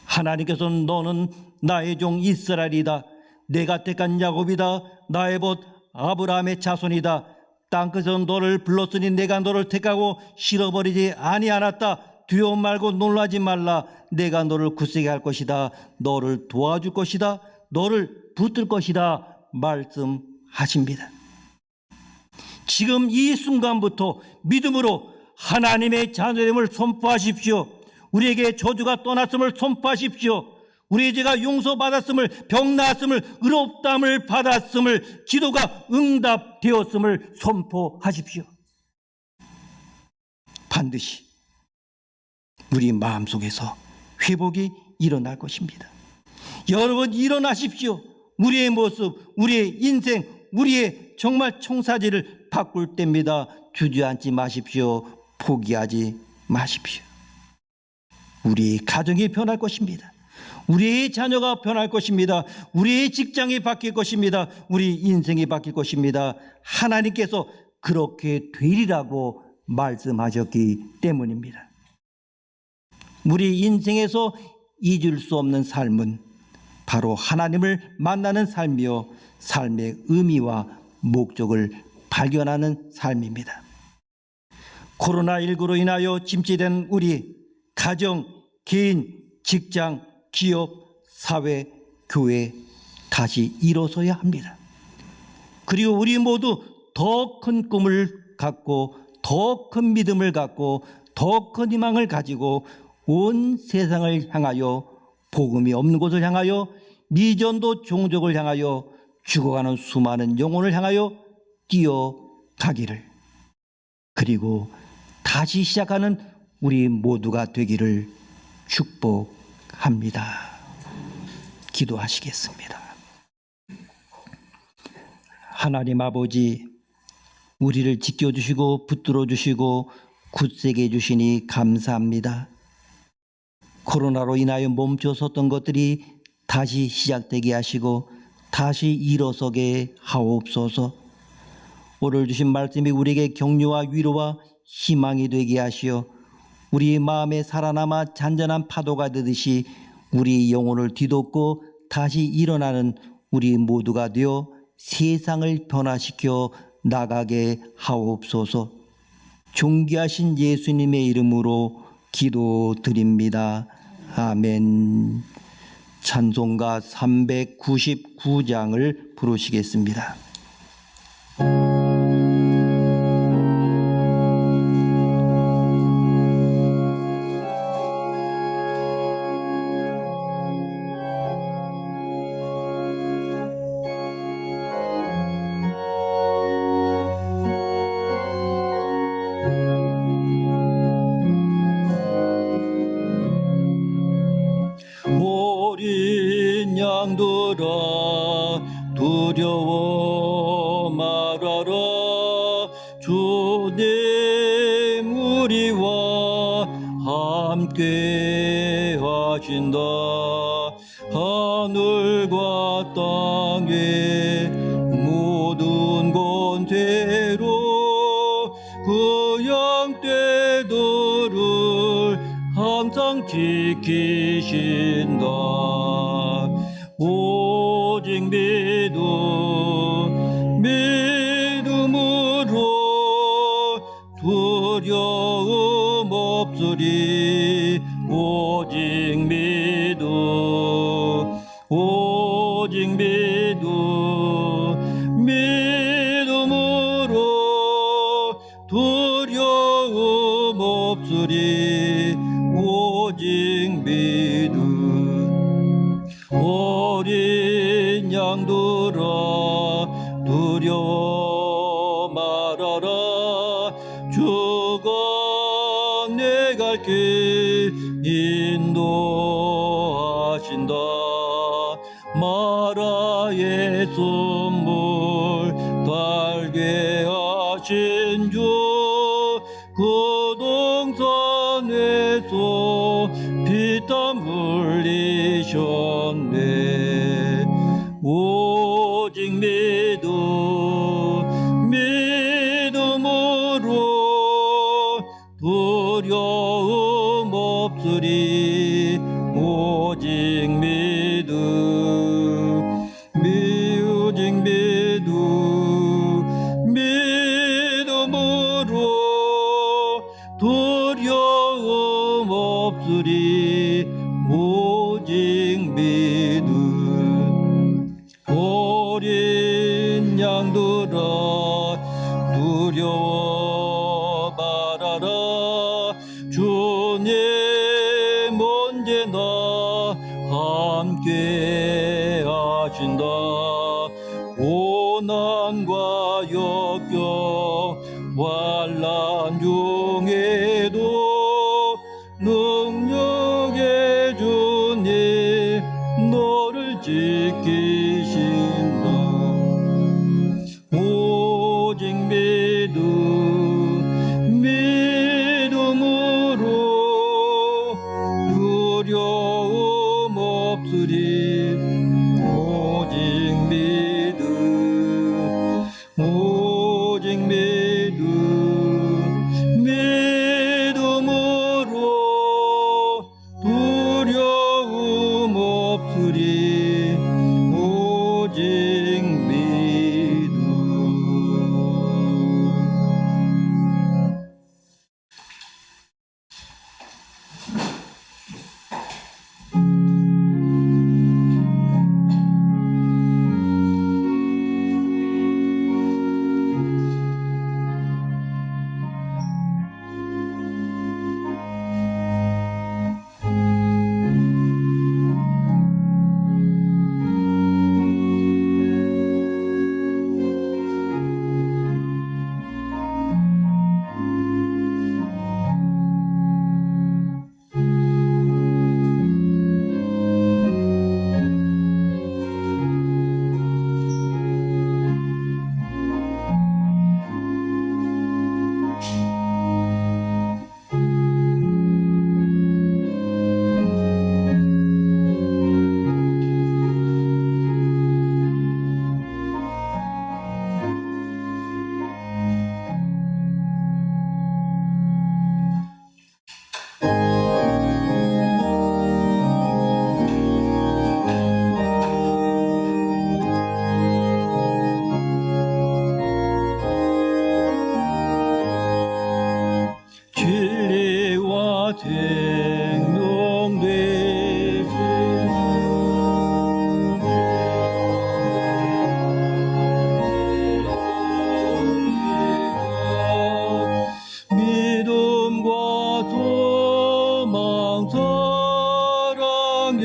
A: 하나님께서는 너는 나의 종 이스라엘이다. 내가 택한 야곱이다. 나의 벗 아브라함의 자손이다. 땅끝에서 너를 불렀으니 내가 너를 택하고 실어버리지 아니하였다. 두려워 말고 놀라지 말라. 내가 너를 굳세게 할 것이다. 너를 도와줄 것이다. 너를 붙들 것이다. 말씀하십니다. 지금 이 순간부터 믿음으로 하나님의 자녀됨을 선포하십시오. 우리에게 저주가 떠났음을 선포하십시오. 우리의 죄가 용서받았음을, 병 나았음을, 의롭다함을 받았음을, 기도가 응답되었음을 선포하십시오. 반드시 우리 마음속에서 회복이 일어날 것입니다. 여러분 일어나십시오. 우리의 모습, 우리의 인생, 우리의 정말 청사지를 바꿀 때입니다. 주저앉지 마십시오. 포기하지 마십시오. 우리 가정이 변할 것입니다. 우리의 자녀가 변할 것입니다. 우리의 직장이 바뀔 것입니다. 우리 인생이 바뀔 것입니다. 하나님께서 그렇게 되리라고 말씀하셨기 때문입니다. 우리 인생에서 잊을 수 없는 삶은 바로 하나님을 만나는 삶이요, 삶의 의미와 목적을 발견하는 삶입니다. 코로나19로 인하여 침체된 우리 가정, 개인, 직장, 기업, 사회, 교회 다시 일어서야 합니다. 그리고 우리 모두 더 큰 꿈을 갖고, 더 큰 믿음을 갖고, 더 큰 희망을 가지고 온 세상을 향하여, 복음이 없는 곳을 향하여, 미전도 종족을 향하여, 죽어가는 수많은 영혼을 향하여 뛰어가기를, 그리고 다시 시작하는 우리 모두가 되기를 축복합니다. 기도하시겠습니다. 하나님 아버지, 우리를 지켜주시고 붙들어 주시고 굳세게 해주시니 감사합니다. 코로나로 인하여 멈춰섰던 것들이 다시 시작되게 하시고 다시 일어서게 하옵소서. 오늘 주신 말씀이 우리에게 격려와 위로와 희망이 되게 하시어 우리 마음에 살아남아 잔잔한 파도가 되듯이 우리 영혼을 뒤덮고 다시 일어나는 우리 모두가 되어 세상을 변화시켜 나가게 하옵소서. 존귀하신 예수님의 이름으로 기도드립니다. 아멘. 찬송가 399장을 부르시겠습니다. 어린 양들아 두려워 말아라. 주님 우리와 함께 하신다. 하늘과 땅의 모든 권세로 그 양떼들을 항상 지키신다. 오직 믿음으로 두려움 없으리. 오직 믿음으로 두려움 없으리. 오직 믿음. 어린 양들아 두려워 말아라. 주가 내 갈 길 인도하신다. 마라의 선물 달게 하신 주 그 동산에서 피땀 흘리셨네. 오직 믿음으로 두려움 없으리. 오직 믿음으로 두려움 없으리. 오직 믿음. 두려워 말아라. 주님 언제나 함께 하신다. 고난과 역경 환난 중에도 능력의 주님 너를 지키신다. 오직 믿음으로 두려움 없으리. 오직 믿음으로 두려움 없으리. 오직 믿음. 진리와 생명 되신 믿음과 소망 사랑에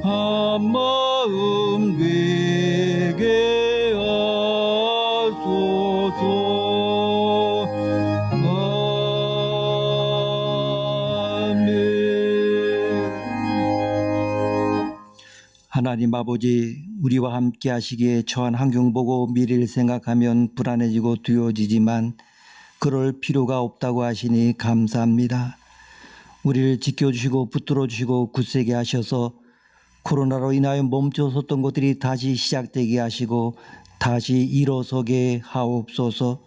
A: 한마음 되게 하소서. 하나님 아버지, 우리와 함께 하시기에 처한 환경 보고 미래를 생각하면 불안해지고 두려워지지만 그럴 필요가 없다고 하시니 감사합니다. 우리를 지켜주시고 붙들어주시고 굳세게 하셔서 코로나로 인하여 멈춰섰던 것들이 다시 시작되게 하시고 다시 일어서게 하옵소서.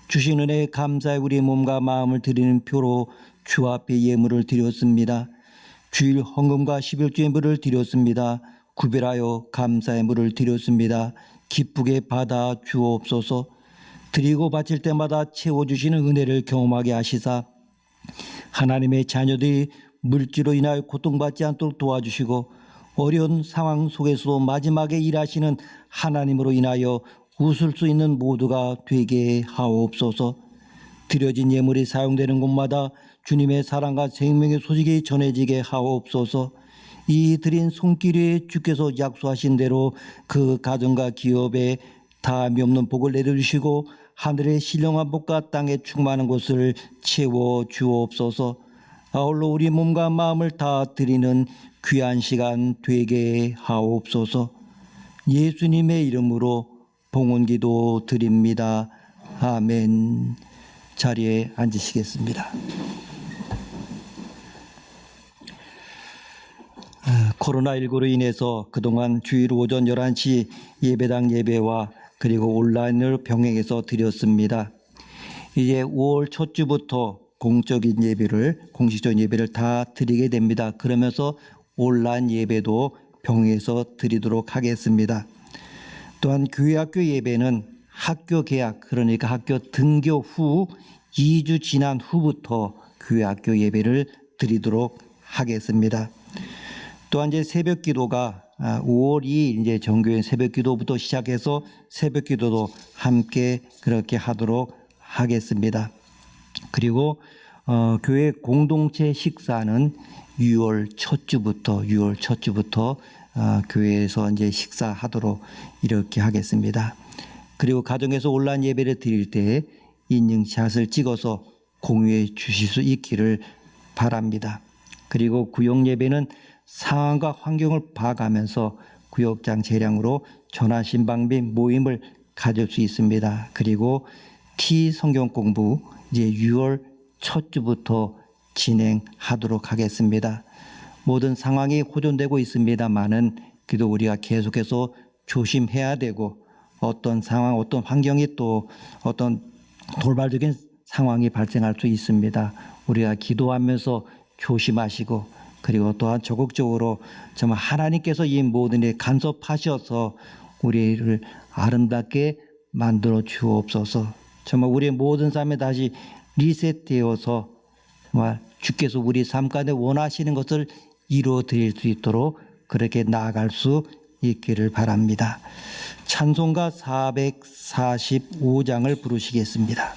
A: 주신 은혜에 감사해 우리의 몸과 마음을 드리는 표로 주 앞에 예물을 드렸습니다. 주일 헌금과 11주의 물을 드렸습니다. 구별하여 감사의 물을 드렸습니다. 기쁘게 받아 주옵소서. 드리고 바칠 때마다 채워주시는 은혜를 경험하게 하시사 하나님의 자녀들이 물질로 인하여 고통받지 않도록 도와주시고 어려운 상황 속에서도 마지막에 일하시는 하나님으로 인하여 웃을 수 있는 모두가 되게 하옵소서. 드려진 예물이 사용되는 곳마다 주님의 사랑과 생명의 소식이 전해지게 하옵소서. 이 드린 손길에 주께서 약속하신 대로 그 가정과 기업에 다함이 없는 복을 내려주시고 하늘의 신령한 복과 땅에 충만한 것을 채워 주옵소서. 아울러 우리 몸과 마음을 다 드리는 귀한 시간 되게 하옵소서. 예수님의 이름으로 봉헌기도 드립니다. 아멘. 자리에 앉으시겠습니다. 코로나19로 인해서 그동안 주일 오전 11시 예배당 예배와 그리고 온라인으로 병행해서 드렸습니다. 이제 5월 첫 주부터 공적인 예배를, 공식적인 예배를 다 드리게 됩니다. 그러면서 온라인 예배도 병행해서 드리도록 하겠습니다. 또한 교회학교 예배는 학교 개학, 그러니까 학교 등교 후 2주 지난 후부터 교회학교 예배를 드리도록 하겠습니다. 또한 이제 새벽 기도가 5월 2일 이제 정교회 새벽기도부터 시작해서 새벽기도도 함께 그렇게 하도록 하겠습니다. 그리고 교회 공동체 식사는 6월 첫 주부터 교회에서 이제 식사하도록 이렇게 하겠습니다. 그리고 가정에서 온라인 예배를 드릴 때 인증샷을 찍어서 공유해 주실 수 있기를 바랍니다. 그리고 구역 예배는 상황과 환경을 봐가면서 구역장 재량으로 전화신방 및 모임을 가질 수 있습니다. 그리고 성경 공부 이제 6월 첫 주부터 진행하도록 하겠습니다. 모든 상황이 호전되고 있습니다만은 그래도 우리가 계속해서 조심해야 되고 어떤 상황, 어떤 환경이 또 어떤 돌발적인 상황이 발생할 수 있습니다. 우리가 기도하면서 조심하시고 그리고 또한 적극적으로 정말 하나님께서 이 모든 일에 간섭하셔서 우리를 아름답게 만들어 주옵소서. 정말 우리의 모든 삶에 다시 리셋되어서 정말 주께서 우리 삶 가운데 원하시는 것을 이루어 드릴 수 있도록 그렇게 나아갈 수 있기를 바랍니다. 찬송가 445장을 부르시겠습니다.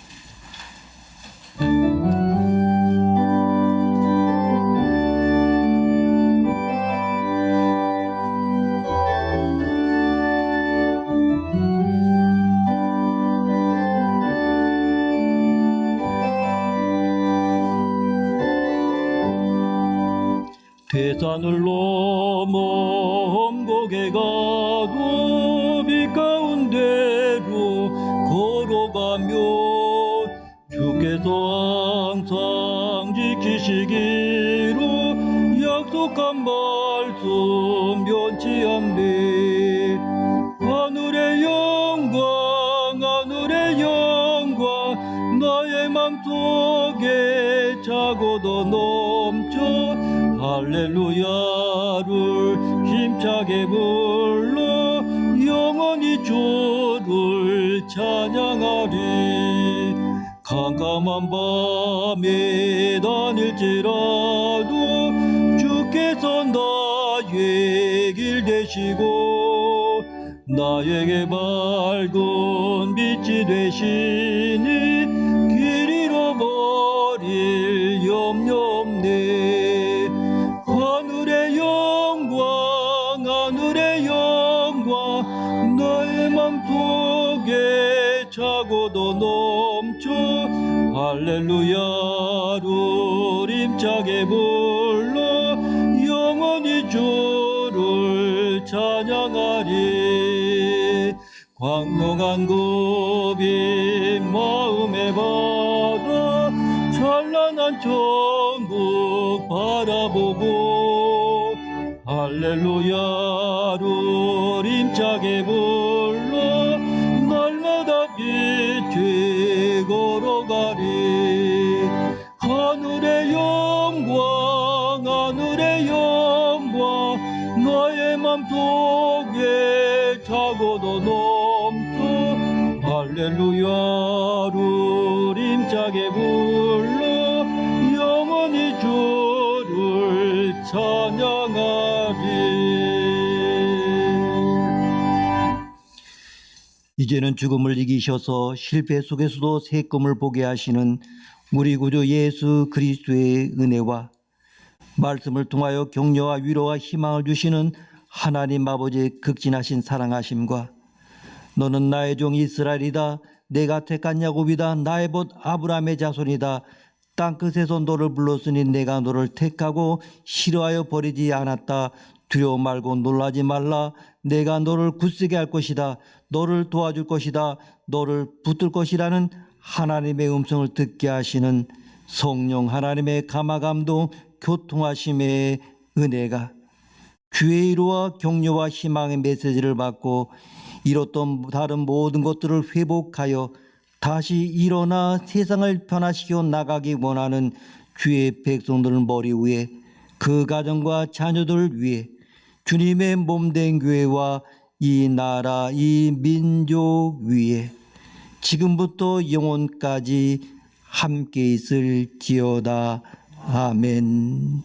A: 대산을 넘어 험곡에 가도 빛 가운데로 걸어가며 주께서 항상 지키시기로 약속한 말씀 변치 않네. 하늘의 영광 나의 맘속에 차고도 넘쳐 할렐루야를 힘차게 불러 영원히 주를 찬양하리. 캄캄한 밤에 다닐지라도 주께서 나의 길 되시고 나에게 밝은 빛이 되시니 길 잃어버릴 염려 없네. 하늘의 영광 나의 맘속에 차고도 넘쳐 할렐루야를 힘차게 불러 영원히 주를 찬양하리. 광명한 급이 마음에 받아 찬란한 천국 바라보고 할렐루야를 힘차게 불러 날마다 빛이 걸어가리. 하늘의 영광 나의 맘속에 차고도 넘쳐 할렐루야를 힘차게 불러 영원히 주를 찬양하리. 이제는 죽음을 이기셔서 실패 속에서도 새꿈을 보게 하시는 우리 구주 예수 그리스도의 은혜와 말씀을 통하여 격려와 위로와 희망을 주시는 하나님 아버지의 극진하신 사랑하심과 너는 나의 종 이스라엘이다. 내가 택한 야곱이다. 나의 벗 아브라함의 자손이다. 땅끝에서 너를 불렀으니 내가 너를 택하고 싫어하여 버리지 않았다. 두려워 말고 놀라지 말라. 내가 너를 굳세게 할 것이다. 너를 도와줄 것이다. 너를 붙들 것이라는 하나님의 음성을 듣게 하시는 성령 하나님의 감화감동 교통하심의 은혜가 주의 위로와 격려와 희망의 메시지를 받고 잃었던 다른 모든 것들을 회복하여 다시 일어나 세상을 변화시켜 나가기 원하는 주의 백성들 머리 위에 그 가정과 자녀들 위해 주님의 몸된 교회와 이 나라 이 민족 위에 지금부터 영원까지 함께 있을지어다. 아멘.